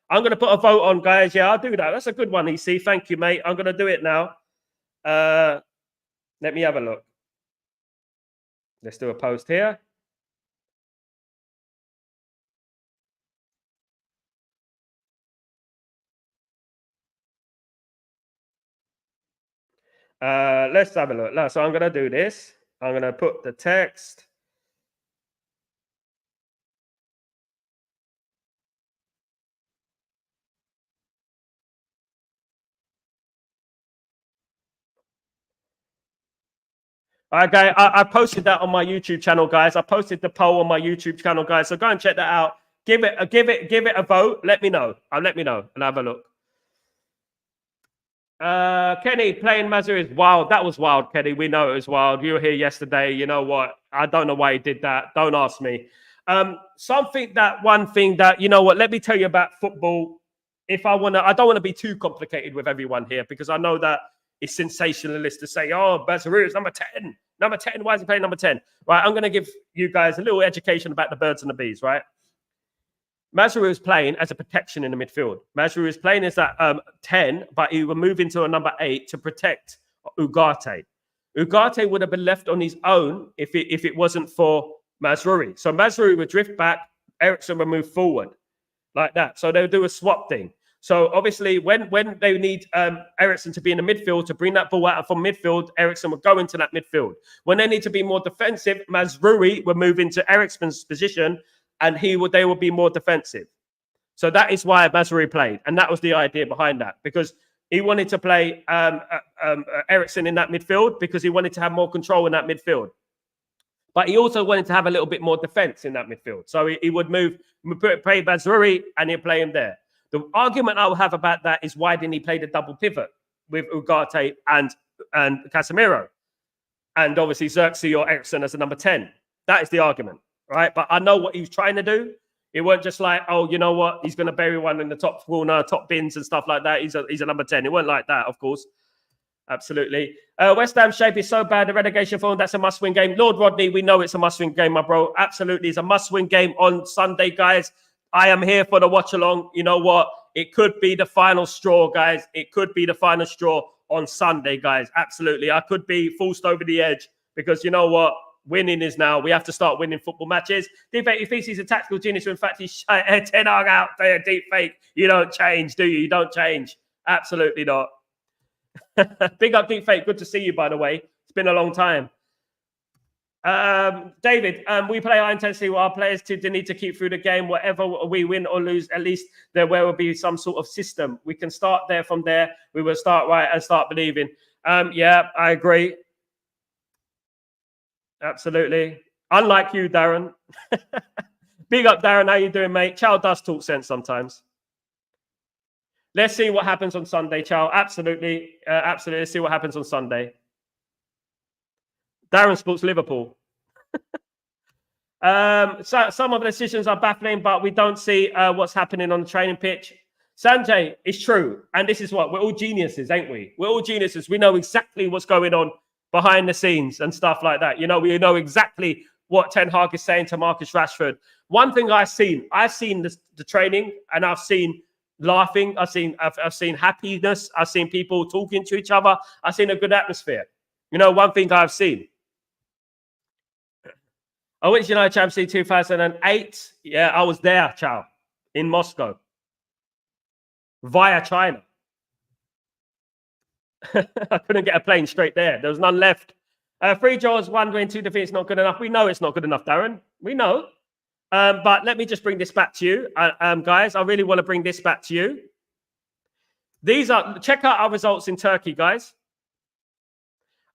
I'm going to put a vote on, guys. Yeah, I'll do that. That's a good one, EC. Thank you, mate. I'm going to do it now. Let me have a look. Let's do a post here. Let's have a look. So I'm going to do this. I'm going to put the text. Okay, I posted that on my YouTube channel, guys. I posted the poll on my YouTube channel, guys. So go and check that out. Give it a vote. Let me know. Let me know and have a look. Kenny, playing Mazur is wild. That was wild, Kenny. We know it was wild. You were here yesterday. You know what? I don't know why he did that. Don't ask me. One thing that, you know what? Let me tell you about football. I don't want to be too complicated with everyone here because I know that it's sensationalist to say, oh, Mazur is number 10. Number 10. Why is he playing number 10? Right. I'm going to give you guys a little education about the birds and the bees, right? Mazraoui is playing as a protection in the midfield. Mazraoui is playing as that 10, but he will move into a number 8 to protect Ugarte. Ugarte would have been left on his own if it wasn't for Mazraoui. So Mazraoui would drift back, Eriksen would move forward like that. So they'll do a swap thing. So obviously when they need Eriksen to be in the midfield to bring that ball out from midfield, Eriksen would go into that midfield. When they need to be more defensive, Mazraoui would move into Eriksen's position and they will be more defensive. So that is why Mazraoui played. And that was the idea behind that. Because he wanted to play Eriksen in that midfield because he wanted to have more control in that midfield. But he also wanted to have a little bit more defense in that midfield. So he would play Mazraoui and he'd play him there. The argument I will have about that is why didn't he play the double pivot with Ugarte and Casemiro? And obviously Xerxes or Ericsson as a number 10. That is the argument, right? But I know what he was trying to do. It weren't just like, oh, you know what? He's going to bury one in the top corner, top bins and stuff like that. He's a number 10. It weren't like that, of course. Absolutely. West Ham shape is so bad. The relegation form, that's a must-win game. Lord Rodney, we know it's a must-win game, my bro. Absolutely. It's a must-win game on Sunday, guys. I am here for the watch-along. You know what? It could be the final straw, guys. It could be the final straw on Sunday, guys. Absolutely. I could be forced over the edge because you know what? Winning is now. We have to start winning football matches. Deep Fake, he thinks he's a tactical genius. In fact, he's Ten Hag out there. Deep Fake. You don't change, do you? You don't change. Absolutely not. Big up, Deep Fake. Good to see you, by the way. It's been a long time. David, we play high intensity with our players to need to keep through the game. Whatever we win or lose, at least there will be some sort of system. We can start there. From there, we will start right and start believing. Yeah, I agree. Absolutely. Unlike you, Darren. Big up, Darren. How you doing, mate? Chow does talk sense sometimes. Let's see what happens on Sunday, Chow. Absolutely. Absolutely. Let's see what happens on Sunday. Darren sports Liverpool. So some of the decisions are baffling, but we don't see what's happening on the training pitch. Sanjay, it's true. And this is what? We're all geniuses, ain't we? We're all geniuses. We know exactly what's going on behind the scenes and stuff like that. You know, we know exactly what Ten Hag is saying to Marcus Rashford. One thing I've seen the training and I've seen laughing. I've seen happiness. I've seen people talking to each other. I've seen a good atmosphere. You know, one thing I've seen. I went to United Champions League 2008. Yeah, I was there, Chow, in Moscow, via China. I couldn't get a plane straight there. There was none left. 3 draws, 1 win, 2 defeats, not good enough. We know it's not good enough, Darren. We know. But let me just bring this back to you, guys. I really want to bring this back to you. Check out our results in Turkey, guys.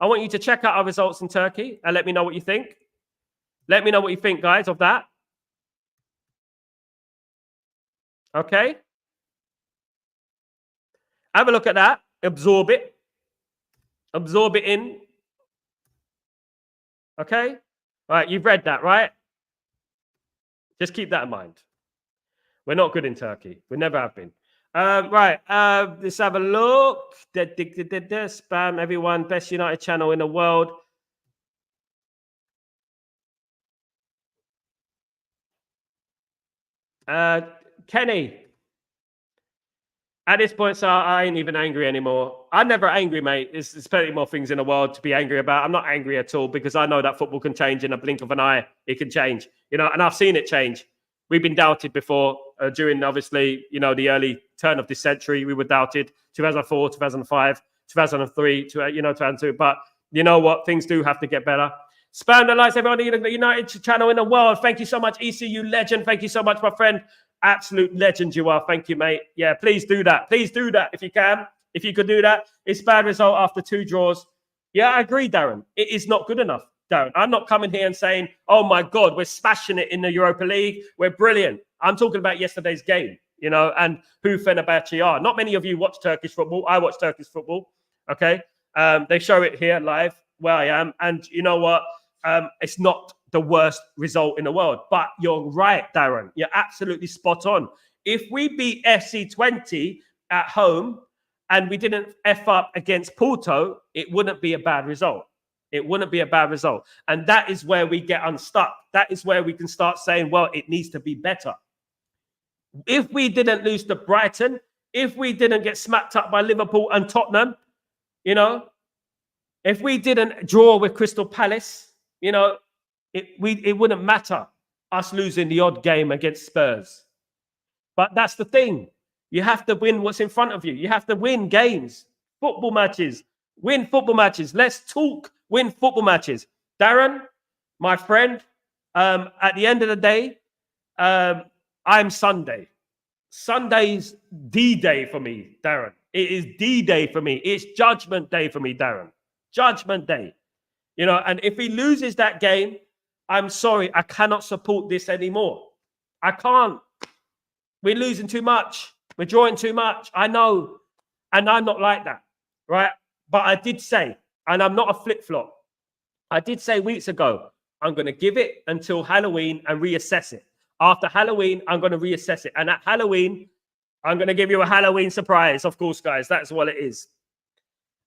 I want you to check out our results in Turkey and let me know what you think. Let me know what you think, guys, of that. Okay. Have a look at that. Absorb it. Absorb it in. Okay. All right. You've read that, right? Just keep that in mind. We're not good in Turkey. We never have been. Right. Let's have a look. Spam, everyone. Best United channel in the world. Kenny. At this point, so I ain't even angry anymore. I'm never angry, mate. There's plenty more things in the world to be angry about. I'm not angry at all because I know that football can change in a blink of an eye. It can change, you know, and I've seen it change. We've been doubted before during, obviously, you know, the early turn of this century. We were doubted 2004, 2005, 2003, 2002. But you know what? Things do have to get better. Spam the lights, everyone in the United channel in the world. Thank you so much, ECU legend. Thank you so much, my friend. Absolute legend you are. Thank you, mate. Yeah, please do that. Please do that if you can. If you could do that. It's bad result after 2 draws. Yeah, I agree, Darren. It is not good enough, Darren. I'm not coming here and saying, oh, my God, we're smashing it in the Europa League. We're brilliant. I'm talking about yesterday's game, you know, and who Fenerbahce are. Not many of you watch Turkish football. I watch Turkish football, okay? They show it here live where I am. And you know what? It's not the worst result in the world. But you're right, Darren. You're absolutely spot on. If we beat FC20 at home and we didn't F up against Porto, it wouldn't be a bad result. It wouldn't be a bad result. And that is where we get unstuck. That is where we can start saying, well, it needs to be better. If we didn't lose to Brighton, if we didn't get smacked up by Liverpool and Tottenham, you know, if we didn't draw with Crystal Palace, you know, it wouldn't matter us losing the odd game against Spurs. But that's the thing. You have to win what's in front of you. You have to win games, football matches, win football matches. Let's talk, win football matches. Darren, my friend, at the end of the day, I'm Sunday. Sunday's D-Day for me, Darren. It is D-Day for me. It's Judgment Day for me, Darren. Judgment Day. You know, and if he loses that game, I'm sorry, I cannot support this anymore. I can't. We're losing too much. We're drawing too much. I know. And I'm not like that, right? But I did say, and I'm not a flip-flop, I did say weeks ago, I'm going to give it until Halloween and reassess it. After Halloween, I'm going to reassess it. And at Halloween, I'm going to give you a Halloween surprise, of course, guys. That's what it is.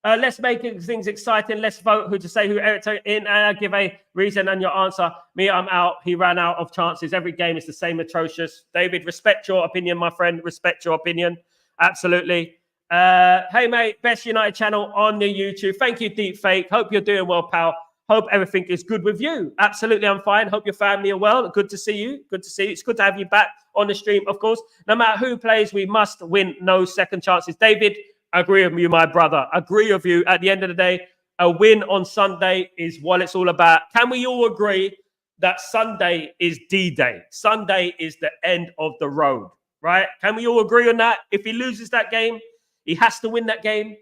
Let's make things exciting. Let's vote who to say who Eric in. Give a reason and your answer. Me, I'm out. He ran out of chances. Every game is the same atrocious. David, respect your opinion, my friend. Respect your opinion. Absolutely. Hey, mate. Best United channel on the YouTube. Thank you, Deep Fake. Hope you're doing well, pal. Hope everything is good with you. Absolutely, I'm fine. Hope your family are well. Good to see you. Good to see you. It's good to have you back on the stream, of course. No matter who plays, we must win. No second chances. David, I agree with you, my brother. I agree with you. At the end of the day, a win on Sunday is what it's all about. Can we all agree that Sunday is D-Day? Sunday is the end of the road, right? Can we all agree on that? If he loses that game, he has to win that game.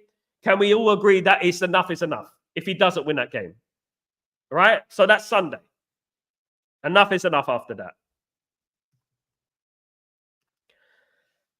Can we all agree that enough is enough if he doesn't win that game? Right? So that's Sunday. Enough is enough after that.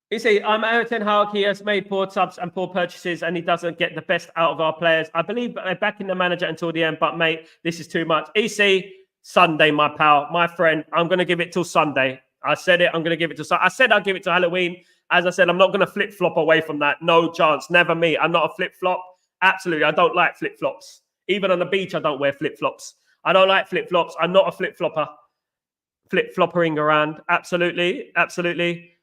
You see, I'm Everton Hawk. He has made poor subs and poor purchases, and he doesn't get the best out of our players. I believe backing the manager until the end, but mate, this is too much. EC, Sunday, my pal, my friend. I'm going to give it till Sunday. I said it. I'm going to give it to Sunday. I said I'll give it to Halloween. As I said, I'm not going to flip-flop away from that. No chance. Never me. I'm not a flip-flop. Absolutely. I don't like flip-flops. Even on the beach, I don't wear flip-flops. I don't like flip-flops. I'm not a flip-flopper. Flip-floppering around. Absolutely. Absolutely.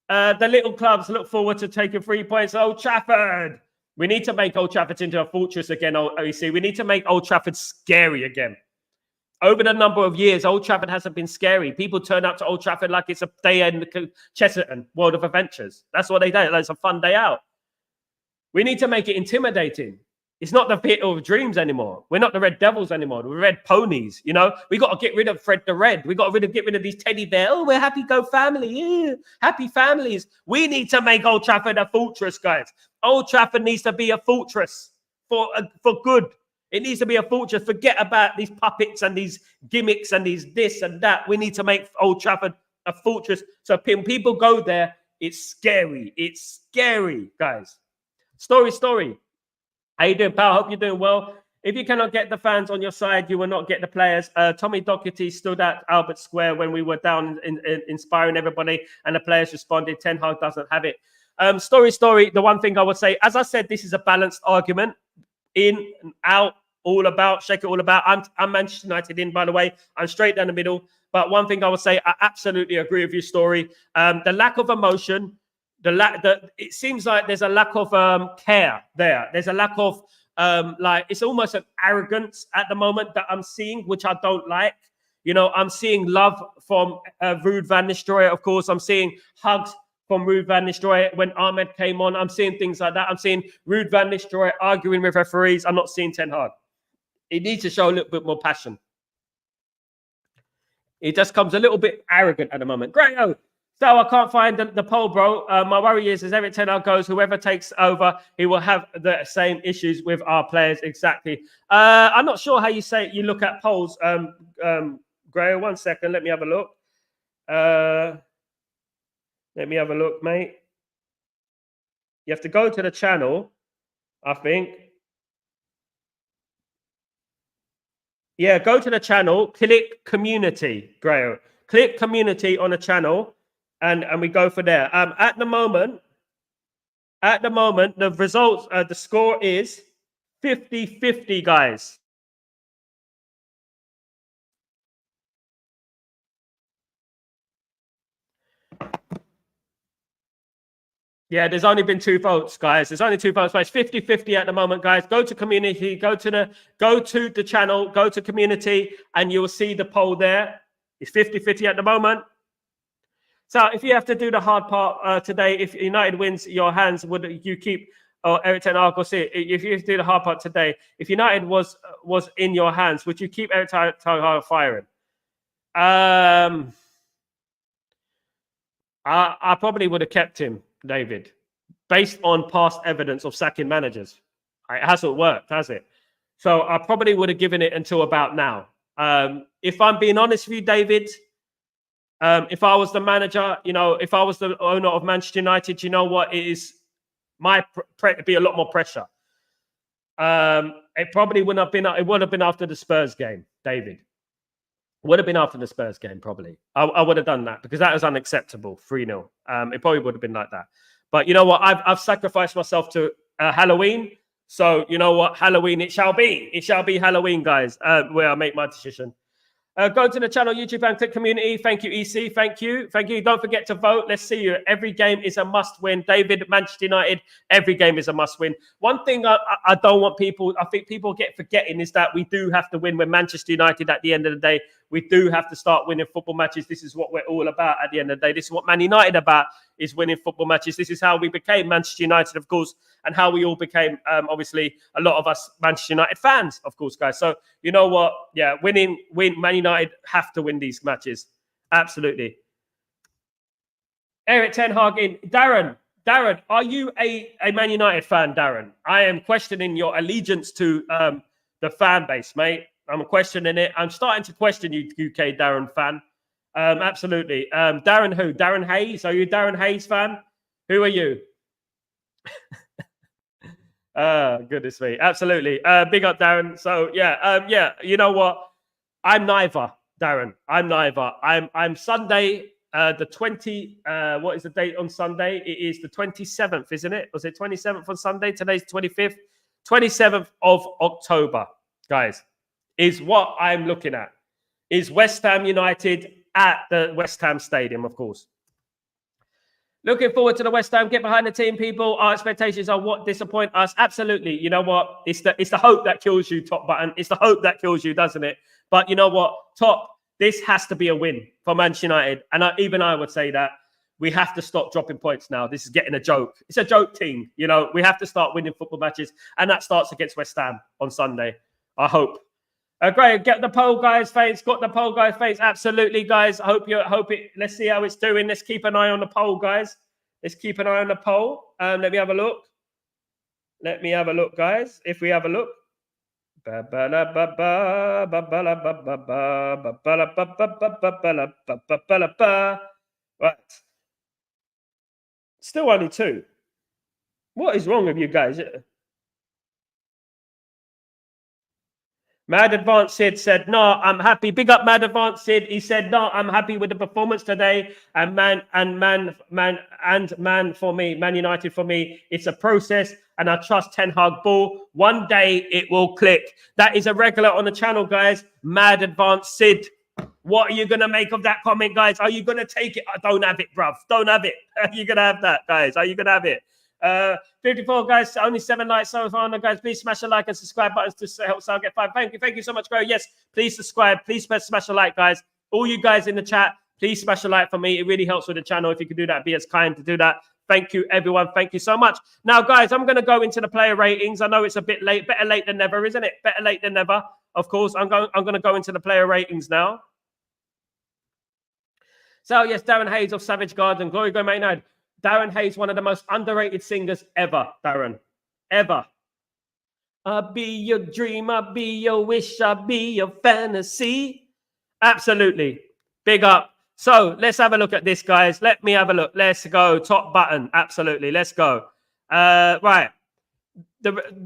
The little clubs look forward to taking 3 points. Old Trafford. We need to make Old Trafford into a fortress again, OEC. We need to make Old Trafford scary again. Over the number of years, Old Trafford hasn't been scary. People turn up to Old Trafford like it's a day in Chesterton, World of Adventures. That's what they do. It's a fun day out. We need to make it intimidating. It's not the pit of dreams anymore. We're not the Red Devils anymore. We're Red Ponies, you know? We got to get rid of Fred the Red. We got to get rid of these teddy bears. Oh, we're happy go family. Yeah. Happy families. We need to make Old Trafford a fortress, guys. Old Trafford needs to be a fortress for good. It needs to be a fortress. Forget about these puppets and these gimmicks and these this and that. We need to make Old Trafford a fortress. So when people go there, it's scary. It's scary, guys. Story. How you doing, pal? Hope you're doing well. If you cannot get the fans on your side, you will not get the players. Tommy Docherty stood at Albert Square when we were down inspiring everybody, and the players responded. Ten Hag doesn't have it. Story. The one thing I would say, as I said, this is a balanced argument. In and out, all about, shake it all about. I'm Manchester United in, by the way. I'm straight down the middle. But one thing I would say, I absolutely agree with your story. The lack of emotion. It seems like there's a lack of care there. There's a lack of it's almost an arrogance at the moment that I'm seeing, which I don't like. You know, I'm seeing love from Ruud van Nistelrooy, of course. I'm seeing hugs from Ruud van Nistelrooy when Ahmed came on. I'm seeing things like that. I'm seeing Ruud van Nistelrooy arguing with referees. I'm not seeing Ten Hag. He needs to show a little bit more passion. He just comes a little bit arrogant at the moment. Great. So I can't find the poll, bro. My worry is, as every 10 hour goes, whoever takes over, he will have the same issues with our players. Exactly. I'm not sure how you say it. You look at polls. Gray, 1 second. Let me have a look. Let me have a look, mate. You have to go to the channel, I think. Yeah, go to the channel. Click community, Gray. Click community on the channel. And we go for there. At the moment, the results, the score is 50-50, guys. Yeah, there's only been 2 votes, guys. There's only 2 votes, but it's 50-50 at the moment, guys. Go to community, go to the channel, go to community, and you'll see the poll there. It's 50-50 at the moment. So if you have to do the hard part today, if United wins, your hands, would you keep Eric Ten Hag? If you have to do the hard part today, if United was in your hands, would you keep Eric Ten Hag firing? I probably would have kept him, David, based on past evidence of sacking managers. It hasn't worked, has it? So I probably would have given it until about now. If I'm being honest with you, David, If I was the manager, if I was the owner of Manchester United, you know what? It is it'd be a lot more pressure. It probably wouldn't have been. It would have been after the Spurs game, David. Would have been after the Spurs game, probably. I would have done that because that was unacceptable. 3-0. It probably would have been like that. But you know what? I've sacrificed myself to Halloween. So you know what? Halloween it shall be. It shall be Halloween, guys. Where I make my decision. Go to the channel, YouTube, and click community. Thank you, EC. Thank you. Thank you. Don't forget to vote. Let's see you. Every game is a must win. David, Manchester United, every game is a must win. One thing I don't want people, I think people get forgetting is that we do have to win. We're Manchester United at the end of the day. We do have to start winning football matches. This is what we're all about at the end of the day. This is what Man United about, is winning football matches. This is how we became Manchester United, of course, and how we all became, obviously, a lot of us Manchester United fans, of course, guys. So, you know what? Yeah, Man United have to win these matches. Absolutely. Eric Ten Hag in. Darren, are you a Man United fan, Darren? I am questioning your allegiance to the fan base, mate. I'm questioning it. I'm starting to question you, UK Darren fan. Absolutely. Darren who? Darren Hayes? Are you a Darren Hayes fan? Who are you? Goodness me. Absolutely. Big up, Darren. So, yeah, you know what? I'm neither, Darren. I'm neither. I'm Sunday, the 20, what is the date on Sunday? It is the 27th, isn't it? Was it 27th on Sunday? Today's 25th. 27th of October, guys, is what I'm looking at. Is West Ham United at the West Ham Stadium, of course. Looking forward to the West Ham. Get behind the team, people. Our expectations are what disappoint us. Absolutely. You know what? It's the hope that kills you, Top Button. It's the hope that kills you, doesn't it? But you know what? This has to be a win for Manchester United. And even I would say that we have to stop dropping points now. This is getting a joke. It's a joke team. You know, we have to start winning football matches. And that starts against West Ham on Sunday. I hope. Great. Get the poll, guys. Face. Got the poll, guys. Face. Absolutely, guys. Hope it. Let's see how it's doing. Let's keep an eye on the poll, guys. Let's keep an eye on the poll. Let me have a look. Let me have a look, guys. If we have a look. Right. Still only 2. What is wrong with you guys? Mad Advanced Sid said, no, I'm happy. Big up Mad Advanced Sid. He said, no, I'm happy with the performance today. And man for me, Man United for me, it's a process. And I trust Ten Hag ball. One day it will click. That is a regular on the channel, guys. Mad Advanced Sid. What are you going to make of that comment, guys? Are you going to take it? I don't have it, bruv. Don't have it. Are you going to have that, guys? Are you going to have it? 54 guys, only 7 likes so far. No, guys, please smash the like and subscribe buttons to help Sal get 5. Thank you so much, bro. Yes, please subscribe. Please smash the like, guys. All you guys in the chat, please smash the like for me. It really helps with the channel. If you could do that, be as kind to do that. Thank you, everyone. Thank you so much. Now, guys, I'm going to go into the player ratings. I know it's a bit late. Better late than never, isn't it? Better late than never. Of course, I'm going to go into the player ratings now. So, yes, Darren Hayes of Savage Garden. Glory go, mate. No. Darren Hayes, one of the most underrated singers ever, Darren. Ever. I'll be your dream, I'll be your wish, I'll be your fantasy. Absolutely. Big up. So let's have a look at this, guys. Let me have a look. Let's go. Top button. Absolutely. Let's go. Right.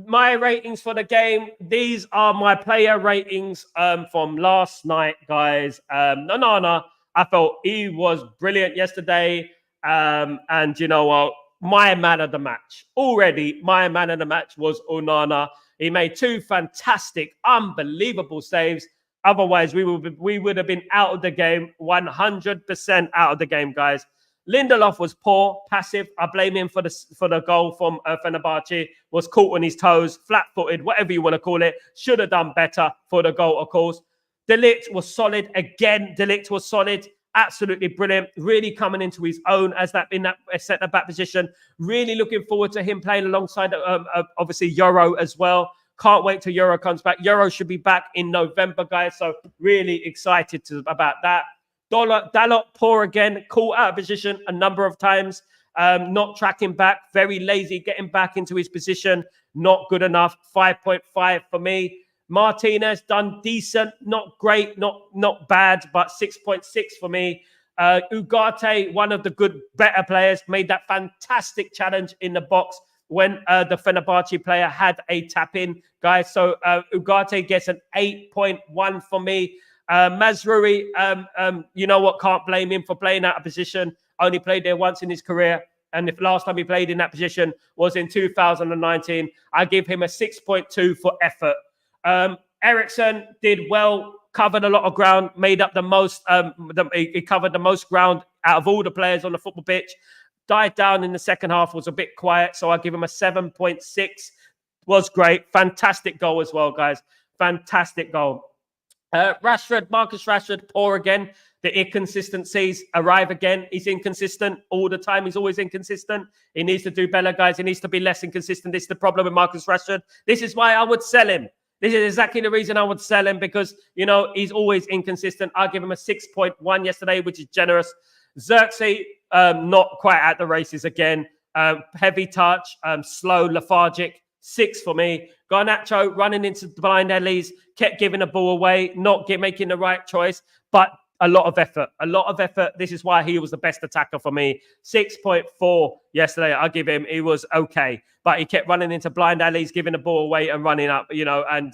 My ratings for the game. These are my player ratings from last night, guys. Onana, I felt he was brilliant yesterday. And you know what? My man of the match. Already, my man of the match was Onana. He made 2 fantastic, unbelievable saves. Otherwise, we would have been out of the game, 100% out of the game, guys. Lindelof was poor, passive. I blame him for the goal from Fenerbahce. Was caught on his toes, flat-footed, whatever you want to call it. Should have done better for the goal, of course. Didnt was solid. Again, Didnt was solid. Absolutely brilliant. Really coming into his own as that in that centre-back position. Really looking forward to him playing alongside, obviously, Euro as well. Can't wait till Euro comes back. Euro should be back in November, guys. So really excited about that. Dalot, poor again. Caught out of position a number of times. Not tracking back. Very lazy getting back into his position. Not good enough. 5.5 for me. Martinez done decent, not great, not bad, but 6.6 for me. Ugarte, one of the better players, made that fantastic challenge in the box when the Fenerbahce player had a tap-in, guys. So Ugarte gets an 8.1 for me. Mazraoui, you know what? Can't blame him for playing out of position. Only played there once in his career. And if last time he played in that position was in 2019, I give him a 6.2 for effort. Eriksson did well, covered a lot of ground, made up the most. He covered the most ground out of all the players on the football pitch. Died down in the second half, was a bit quiet, so I give him a 7.6. Was great, fantastic goal as well, guys. Fantastic goal. Marcus Rashford, poor again. The inconsistencies arrive again. He's inconsistent all the time. He's always inconsistent. He needs to do better, guys. He needs to be less inconsistent. This is the problem with Marcus Rashford. This is why I would sell him. This is exactly the reason I would sell him, because, you know, he's always inconsistent. I'll give him a 6.1 yesterday, which is generous. Xerxes, not quite at the races again. Heavy touch, slow, lethargic. 6 for me. Garnacho running into blind alleys, kept giving the ball away, not making the right choice, but a lot of effort. A lot of effort. This is why he was the best attacker for me. 6.4 yesterday. I'll give him. He was okay, but he kept running into blind alleys, giving the ball away and running up, you know, and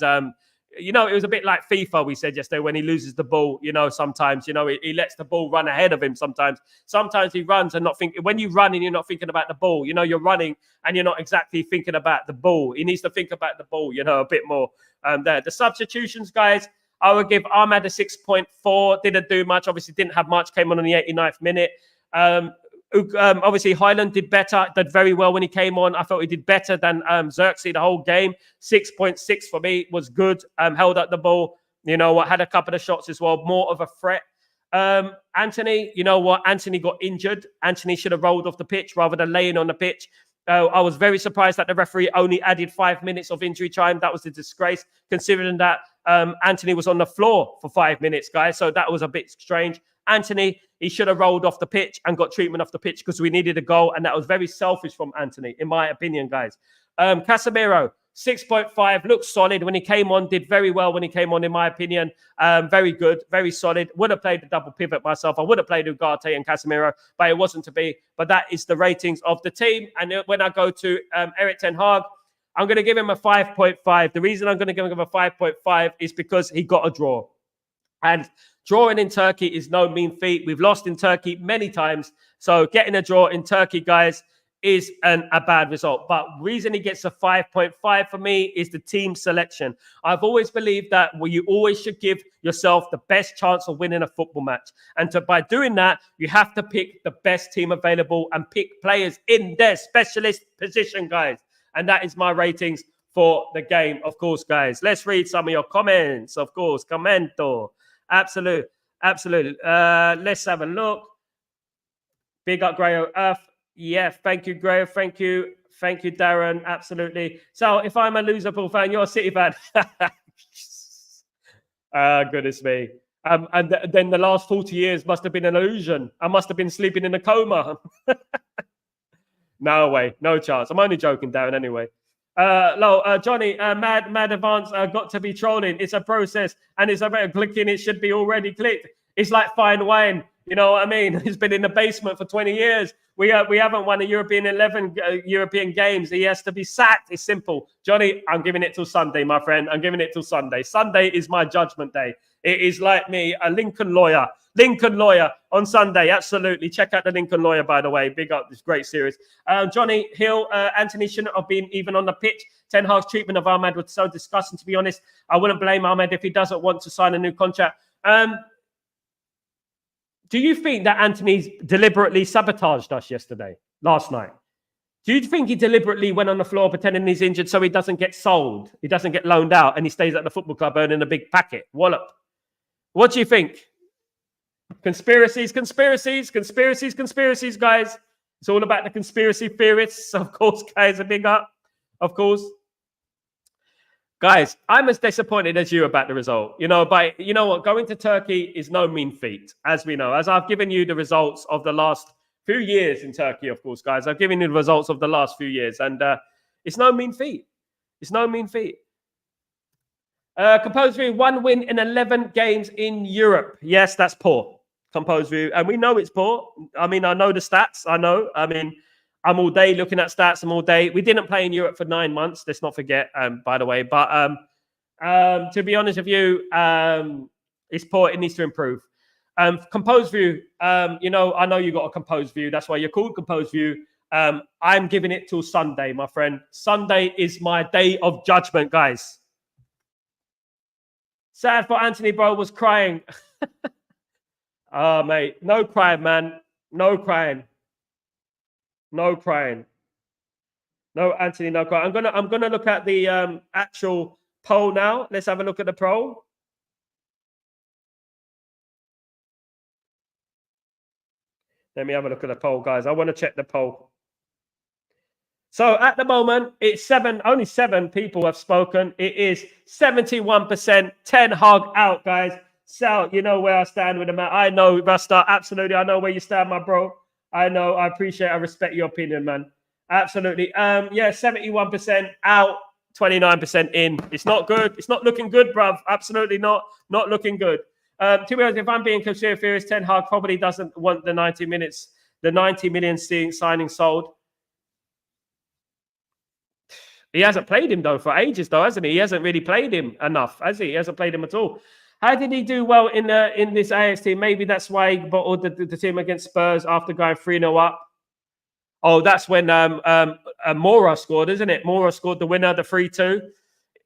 you know, it was a bit like FIFA, we said yesterday, when he loses the ball, you know, sometimes, you know, he lets the ball run ahead of him sometimes. Sometimes he runs and not thinking. When you run and you're not thinking about the ball, you know, you're running and you're not exactly thinking about the ball. He needs to think about the ball, you know, a bit more there. The substitutions, guys, I would give Ahmed a 6.4. Didn't do much. Obviously, didn't have much. Came on the 89th minute. Obviously, Highland did better, did very well when he came on. I thought he did better than Xerxes the whole game. 6.6 for me was good. Held up the ball. You know what? Had a couple of shots as well. More of a threat. Anthony, you know what? Anthony got injured. Anthony should have rolled off the pitch rather than laying on the pitch. I was very surprised that the referee only added 5 minutes of injury time. That was a disgrace, considering that Anthony was on the floor for 5 minutes, guys. So that was a bit strange. Anthony, he should have rolled off the pitch and got treatment off the pitch because we needed a goal. And that was very selfish from Anthony, in my opinion, guys. Casemiro, 6.5, looked solid when he came on, did very well when he came on, in my opinion. Very good, very solid. Would have played the double pivot myself. I would have played Ugarte and Casemiro, but it wasn't to be. But that is the ratings of the team. And when I go to Erik ten Hag, I'm going to give him a 5.5. The reason I'm going to give him a 5.5 is because he got a draw. And drawing in Turkey is no mean feat. We've lost in Turkey many times. So getting a draw in Turkey, guys, is a bad result. But the reason he gets a 5.5 for me is the team selection. I've always believed that you always should give yourself the best chance of winning a football match. And by doing that, you have to pick the best team available and pick players in their specialist position, guys. And that is my ratings for the game, of course, guys. Let's read some of your comments, of course. Commento. Absolutely. Let's have a look. Big up, Grayo Earth. Yeah, thank you, Grayo. Thank you, Darren. Absolutely. So if I'm a Liverpool fan, you're a City fan. Goodness me. And then the last 40 years must have been an illusion. I must have been sleeping in a coma. No way. No chance. I'm only joking, Darren, anyway. Johnny, Mad Advance got to be trolling. It's a process and it's about clicking. It should be already clicked. It's like fine wine. You know what I mean? He's been in the basement for 20 years. We haven't won a European 11 European games. He has to be sacked. It's simple. Johnny, I'm giving it till Sunday, my friend. I'm giving it till Sunday. Sunday is my judgment day. It is like me, a Lincoln lawyer. Lincoln Lawyer on Sunday. Absolutely. Check out the Lincoln Lawyer, by the way. Big up this great series. Johnny Hill, Anthony shouldn't have been even on the pitch. Ten Hag's treatment of Ahmed was so disgusting, to be honest. I wouldn't blame Ahmed if he doesn't want to sign a new contract. Do you think that Anthony's deliberately sabotaged us last night? Do you think he deliberately went on the floor pretending he's injured so he doesn't get sold? He doesn't get loaned out and he stays at the football club earning a big packet? Wallop. What do you think? Conspiracies, guys. It's all about the conspiracy theorists. Of course, guys, a big up. Of course. Guys, I'm as disappointed as you about the result. You know, but you know what? Going to Turkey is no mean feat, as we know. As I've given you the results of the last few years in Turkey, of course, guys. I've given you the results of the last few years, and it's no mean feat. It's no mean feat. Composed 1 win in 11 games in Europe. Yes, that's poor. composed view, and we know it's poor. I mean, I know the stats. I know. I mean, I'm all day looking at stats. I'm all day. We didn't play in Europe for 9 months. Let's not forget, by the way. But to be honest with you, it's poor. It needs to improve. Composed view. I know you got a composed view. That's why you're called composed view. I'm giving it till Sunday, my friend. Sunday is my day of judgment, guys. Sad for Anthony, bro, was crying. Oh, mate. No crying, man. No crying. No crying. No, Anthony, no crying. I'm gonna look at the actual poll now. Let's have a look at the poll. Let me have a look at the poll, guys. I want to check the poll. So at the moment, it's only 7 people have spoken. It is 71%. Ten Hag out, guys. Sal, you know where I stand with the man. I know, Rasta, absolutely. I know where you stand, my bro. I know, I appreciate, I respect your opinion, man. Absolutely. 71% out, 29% in. It's not good. It's not looking good, bruv. Absolutely not. Not looking good. To be honest, if I'm being serious, Ten Hag probably doesn't want the 90 million signing sold. He hasn't played him, though, for ages, though, hasn't he? He hasn't really played him enough, has he? He hasn't played him at all. How did he do well in this Ajax team? Maybe that's why he bottled the team against Spurs after going 3-0 up. Oh, that's when Mora scored, isn't it? Mora scored the winner, the 3-2.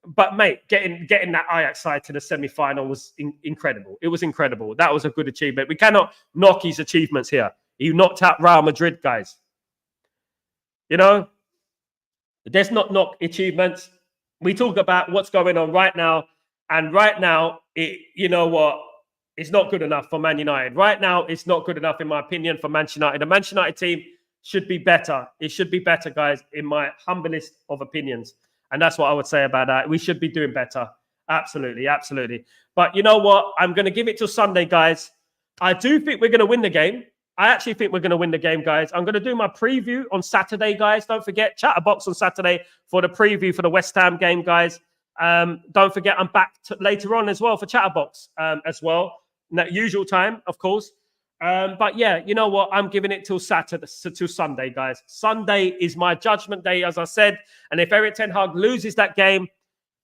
But, mate, getting that Ajax side to the semi-final was incredible. It was incredible. That was a good achievement. We cannot knock his achievements here. He knocked out Real Madrid, guys. You know? Let's not knock achievements. We talk about what's going on right now. And right now, you know what? It's not good enough for Man United. Right now, it's not good enough, in my opinion, for Manchester United. The Manchester United team should be better. It should be better, guys, in my humblest of opinions. And that's what I would say about that. We should be doing better. Absolutely, absolutely. But you know what? I'm going to give it till Sunday, guys. I do think we're going to win the game. I actually think we're going to win the game, guys. I'm going to do my preview on Saturday, guys. Don't forget, Chatterbox on Saturday for the preview for the West Ham game, guys. Don't forget, I'm back later on as well for Chatterbox as well. That usual time, of course. But yeah, you know what? I'm giving it till Saturday, till Sunday, guys. Sunday is my judgment day, as I said. And if Erik Ten Hag loses that game,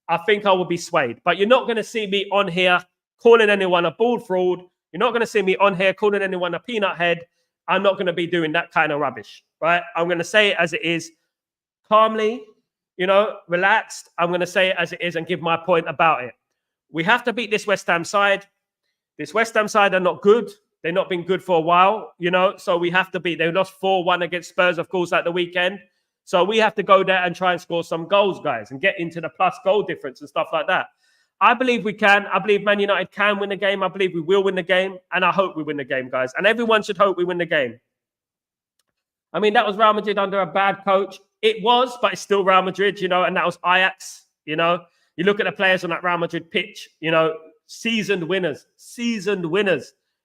I think I will be swayed. But you're not going to see me on here calling anyone a bald fraud. You're not going to see me on here calling anyone a peanut head. I'm not going to be doing that kind of rubbish, right? I'm going to say it as it is, calmly, relaxed. I'm going to say it as it is and give my point about it. We have to beat this West Ham side. This West Ham side are not good. They've not been good for a while, so we have to beat. They lost 4-1 against Spurs, of course, at the weekend. So we have to go there and try and score some goals, guys, and get into the plus goal difference and stuff like that. I believe we can. I believe Man United can win the game. I believe we will win the game. And I hope we win the game, guys. And everyone should hope we win the game. I mean, that was Real Madrid under a bad coach. It was, but it's still Real Madrid, and that was Ajax, You look at the players on that Real Madrid pitch, seasoned winners.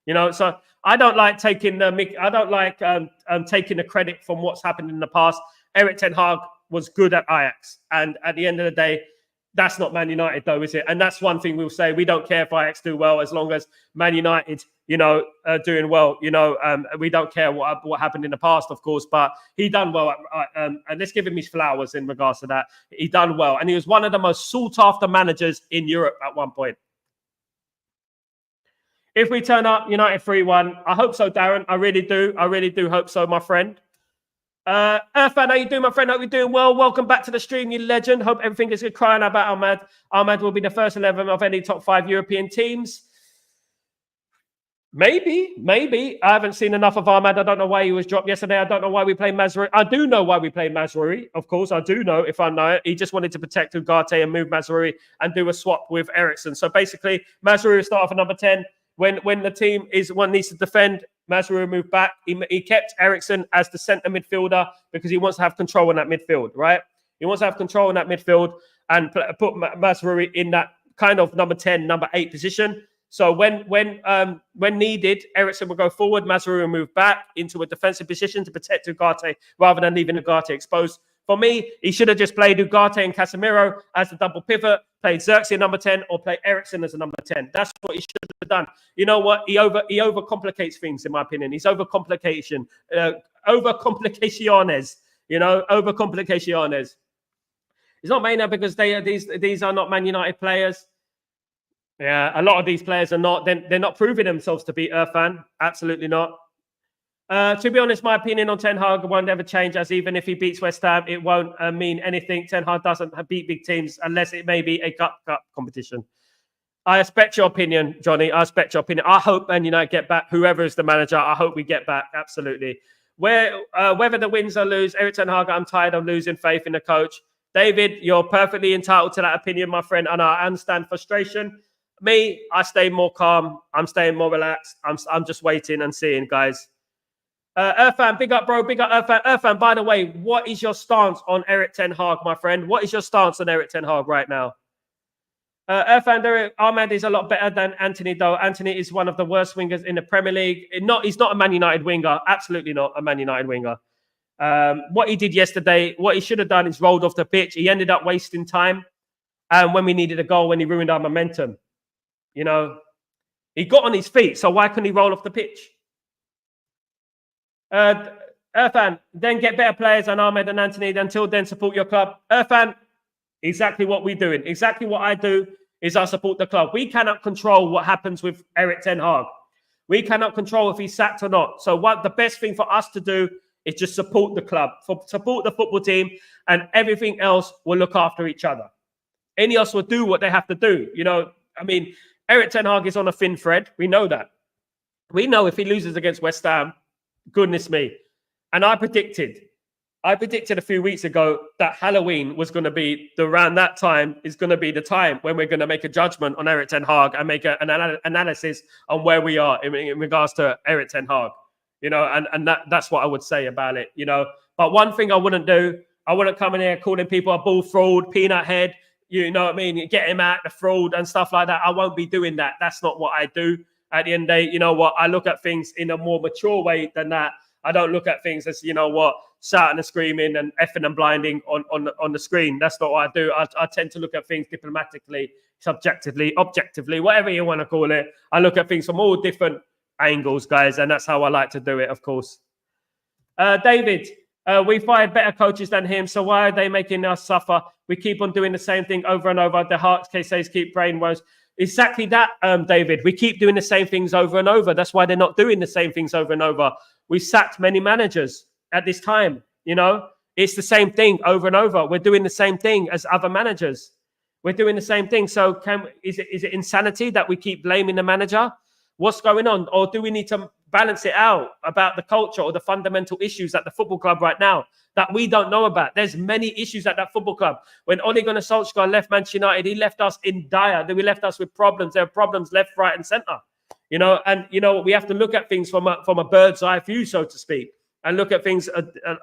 So I don't like taking taking the credit from what's happened in the past. Erik Ten Hag was good at Ajax. And at the end of the day, that's not Man United, though, is it? And that's one thing we'll say. We don't care if Ajax do well as long as Man United, are doing well. We don't care what happened in the past, of course. But he done well. And let's give him his flowers in regards to that. He done well. And he was one of the most sought-after managers in Europe at one point. If we turn up United 3-1, I hope so, Darren. I really do. I really do hope so, my friend. Irfan, how you doing, my friend? Hope you're doing well. Welcome back to the stream, you legend. Hope everything is good. Crying about Ahmed. Ahmed will be the first 11 of any top 5 European teams. Maybe. I haven't seen enough of Ahmed. I don't know why he was dropped yesterday. I don't know why we played Mazraoui. I do know why we played Mazraoui. Of course, I do know if I know it. He just wanted to protect Ugarte and move Mazraoui and do a swap with Eriksen. So basically, Mazraoui will start off at number 10. When the team is one needs to defend, Mazraoui moved back. He kept Eriksen as the centre midfielder because he wants to have control in that midfield, right? He wants to have control in that midfield and put Mazraoui in that kind of number 10, number 8 position. So when needed, Eriksen will go forward. Mazraoui will move back into a defensive position to protect Ugarte rather than leaving Ugarte exposed For me, he should have just played Ugarte and Casemiro as the double pivot, played Xerxes number 10, or played Eriksen as a number 10. That's what he should have done. You know what? He overcomplicates things, in my opinion. He's overcomplications. Overcomplicaciones. It's not Maynard because these are not Man United players. Yeah, a lot of these players are not. They're not proving themselves to be Irfan. Absolutely not. To be honest, my opinion on Ten Hag won't ever change, as even if he beats West Ham, it won't mean anything. Ten Hag doesn't beat big teams unless it may be a cup competition. I respect your opinion, Johnny. I respect your opinion. I hope Man United get back. Whoever is the manager, I hope we get back. Absolutely. Whether the wins or lose, Erik Ten Hag, I'm tired of losing faith in the coach. David, you're perfectly entitled to that opinion, my friend, and I understand frustration. Me, I stay more calm. I'm staying more relaxed. I'm just waiting and seeing, guys. Irfan, big up, bro. Big up, Irfan. Irfan, by the way, what is your stance on Erik Ten Hag, my friend? What is your stance on Erik Ten Hag right now? Irfan, Ahmed is a lot better than Anthony, though. Anthony is one of the worst wingers in the Premier League. He's not a Man United winger. Absolutely not a Man United winger. What he did yesterday, what he should have done is rolled off the pitch. He ended up wasting time. And when we needed a goal, when he ruined our momentum. You know, he got on his feet, so why couldn't he roll off the pitch? Irfan, then get better players than Ahmed and Anthony. Until then, support your club. Irfan, exactly what we're doing. Exactly what I do is I support the club. We cannot control what happens with Erik Ten Hag. We cannot control if he's sacked or not. So what the best thing for us to do is just support the club, support the football team, and everything else will look after each other. Ineos will do what they have to do. You know, I mean, Erik Ten Hag is on a thin thread. We know that. We know if he loses against West Ham, goodness me. And I predicted a few weeks ago that Halloween was going to be around that time is going to be the time when we're going to make a judgment on Erik Ten Hag and make an analysis on where we are in regards to Erik Ten Hag. You know, and that's what I would say about it, you know. But one thing I wouldn't do, I wouldn't come in here calling people a bull fraud, peanut head, you know what I mean? Get him out, the fraud and stuff like that. I won't be doing that. That's not what I do. At the end of the day, you know what? I look at things in a more mature way than that. I don't look at things as, you know what, shouting and screaming and effing and blinding on the screen. That's not what I do. I tend to look at things diplomatically, subjectively, objectively, whatever you want to call it. I look at things from all different angles, guys, and that's how I like to do it, of course. David, we fired better coaches than him, so why are they making us suffer? We keep on doing the same thing over and over. The heart cases keep brainwashed. Exactly that, David. We keep doing the same things over and over. That's why they're not doing the same things over and over. We sacked many managers at this time. You know, it's the same thing over and over. We're doing the same thing as other managers. We're doing the same thing. So is it insanity that we keep blaming the manager? What's going on? Or do we need to balance it out about the culture or the fundamental issues at the football club right now that we don't know about? There's many issues at that football club. When Ole Gunnar Solskjaer left Manchester United, he left us in dire. We left us with problems. There are problems left, right, and centre. You know, and you know we have to look at things from a bird's eye view, so to speak, and look at things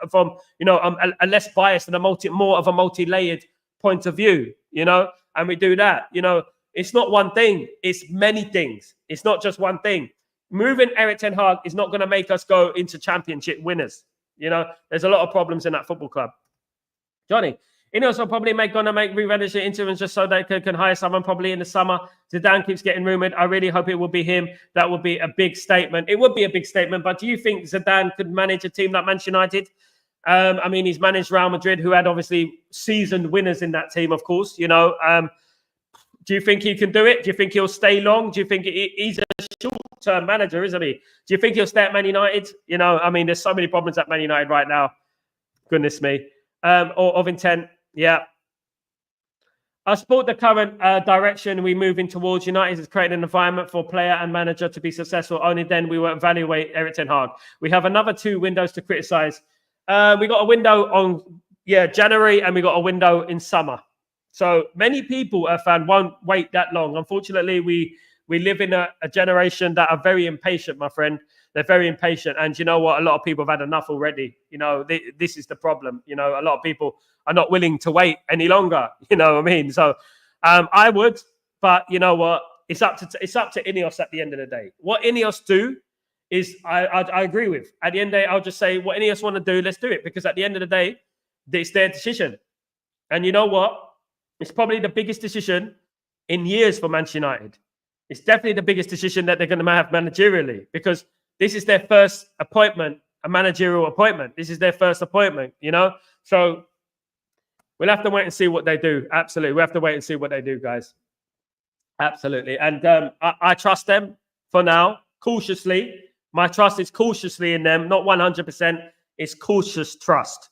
from a less biased and more of a multi-layered point of view. You know, and we do that. You know. It's not one thing. It's many things. It's not just one thing. Moving Erik Ten Hag is not going to make us go into championship winners. You know, there's a lot of problems in that football club. Johnny, Ineos are probably going to make re-register interims just so they can hire someone probably in the summer. Zidane keeps getting rumoured. I really hope it will be him. That would be a big statement. It would be a big statement. But do you think Zidane could manage a team like Manchester United? I mean, he's managed Real Madrid, who had obviously seasoned winners in that team, of course, you know. Do you think he can do it? Do you think he'll stay long? Do you think he's a short-term manager, isn't he? Do you think he'll stay at Man United? You know, I mean, there's so many problems at Man United right now. Goodness me. Or of intent, yeah. I support the current direction we're moving towards. United has created an environment for player and manager to be successful. Only then we will evaluate Erik Ten Hag. We have another 2 windows to criticise. We got a window on January, and we got a window in summer. So many people, Irfan, won't wait that long. Unfortunately, we live in a generation that are very impatient, my friend. They're very impatient. And you know what? A lot of people have had enough already. You know, this is the problem. You know, a lot of people are not willing to wait any longer. You know what I mean? So I would, but you know what? It's up to Ineos at the end of the day. What Ineos do is I agree with. At the end of the day, I'll just say what Ineos want to do, let's do it. Because at the end of the day, it's their decision. And you know what? It's probably the biggest decision in years for Manchester United. It's definitely the biggest decision that they're going to have managerially, because this is their first appointment, a managerial appointment. This is their first appointment, you know? So we'll have to wait and see what they do. Absolutely. We have to wait and see what they do, guys. Absolutely. And I trust them for now, cautiously. My trust is cautiously in them, not 100%. It's cautious trust.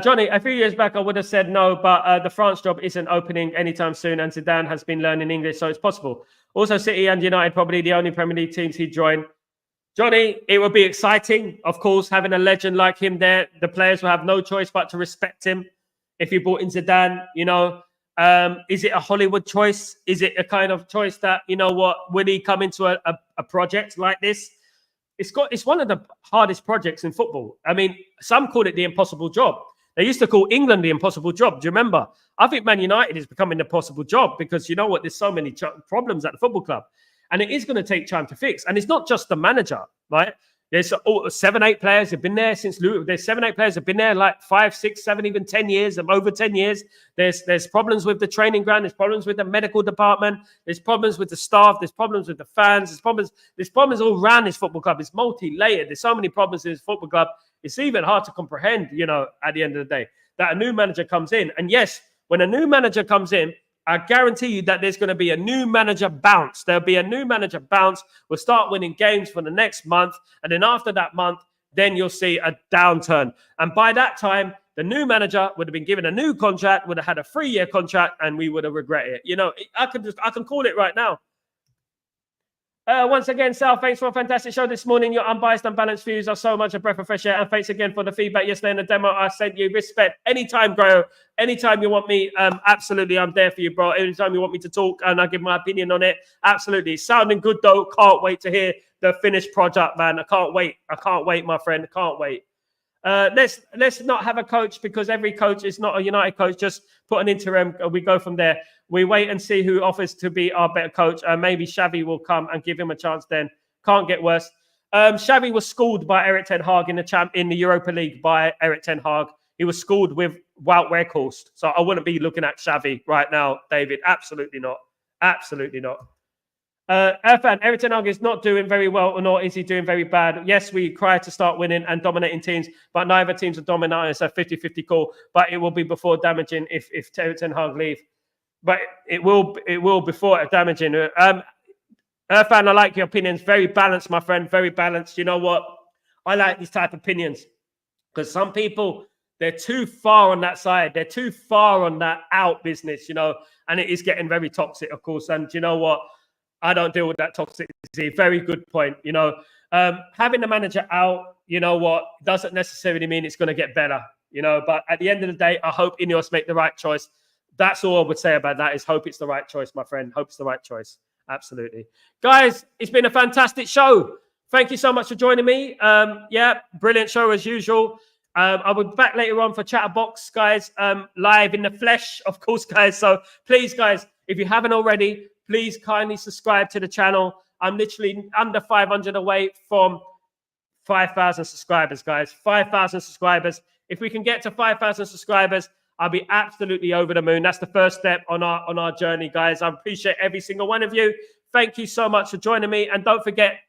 Johnny, a few years back, I would have said no, but the France job isn't opening anytime soon, and Zidane has been learning English, so it's possible. Also, City and United, probably the only Premier League teams he'd join. Johnny, it would be exciting, of course, having a legend like him there. The players will have no choice but to respect him. If you brought in Zidane, you know, is it a Hollywood choice? Is it a kind of choice that, you know what, would he come into a project like this? It's one of the hardest projects in football. I mean, some call it the impossible job. They used to call England the impossible job. Do you remember? I think Man United is becoming the impossible job because, you know what, there's so many problems at the football club. And it is going to take time to fix. And it's not just the manager, right? There's 7, 8 players have been there since Lou. There's 7, 8 players have been there like 5, 6, 7, even 10 years, over 10 years. There's problems with the training ground. There's problems with the medical department. There's problems with the staff. There's problems with the fans. There's problems all around this football club. It's multi-layered. There's so many problems in this football club. It's even hard to comprehend, you know, at the end of the day, that a new manager comes in. And yes, when a new manager comes in, I guarantee you that there's going to be a new manager bounce. There'll be a new manager bounce. We'll start winning games for the next month. And then after that month, then you'll see a downturn. And by that time, the new manager would have been given a new contract, would have had a 3-year contract, and we would have regretted it. You know, I can call it right now. Once again, Sal, thanks for a fantastic show this morning. Your unbiased and balanced views are so much a breath of fresh air. And thanks again for the feedback yesterday in the demo I sent you. Respect. Anytime, bro. Anytime you want me, absolutely, I'm there for you, bro. Anytime you want me to talk and I give my opinion on it, absolutely. Sounding good, though. Can't wait to hear the finished project, man. I can't wait. I can't wait, my friend. I can't wait. Let's not have a coach because every coach is not a United coach. Just put an interim. We go from there. We wait and see who offers to be our better coach. Maybe Xavi will come and give him a chance then. Can't get worse. Xavi was schooled by Erik ten Hag in the Europa League by Erik ten Hag. He was schooled with Wout Weghorst. So I wouldn't be looking at Xavi right now, David. Absolutely not. Absolutely not. Irfan, Erik ten Hag is not doing very well, or nor is he doing very bad. Yes, we cry to start winning and dominating teams, but neither teams are dominating. So 50-50 call. But it will be before damaging if Erik ten Hag leave. But it will before damaging. Irfan, I like your opinions. Very balanced, my friend. Very balanced. You know what? I like these type of opinions because some people, they're too far on that side. They're too far on that out business, you know, and it is getting very toxic, of course. And you know what? I don't deal with that toxicity. Very good point. You know, having the manager out, you know what, doesn't necessarily mean it's going to get better, you know, but at the end of the day, I hope Ineos make the right choice. That's all I would say about that is hope it's the right choice, my friend. Hope it's the right choice. Absolutely. Guys, it's been a fantastic show. Thank you so much for joining me. Yeah, brilliant show as usual. I'll be back later on for Chatterbox, guys, live in the flesh, of course, guys. So please, guys, if you haven't already, please kindly subscribe to the channel. I'm literally under 500 away from 5,000 subscribers, guys. 5,000 subscribers. If we can get to 5,000 subscribers, I'll be absolutely over the moon. That's the first step on our journey, guys. I appreciate every single one of you. Thank you so much for joining me. And don't forget,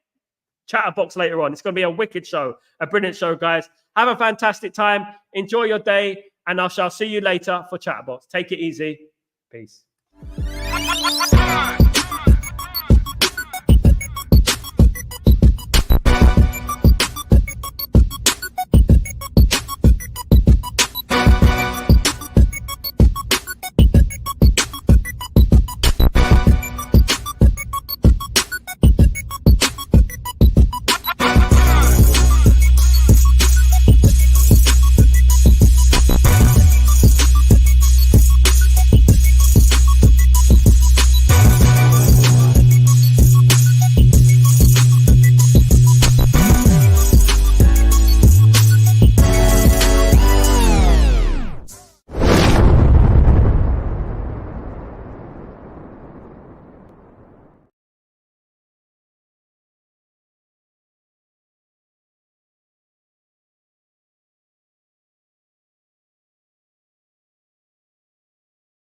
Chatterbox later on. It's going to be a wicked show, a brilliant show, guys. Have a fantastic time. Enjoy your day. And I shall see you later for Chatterbox. Take it easy. Peace.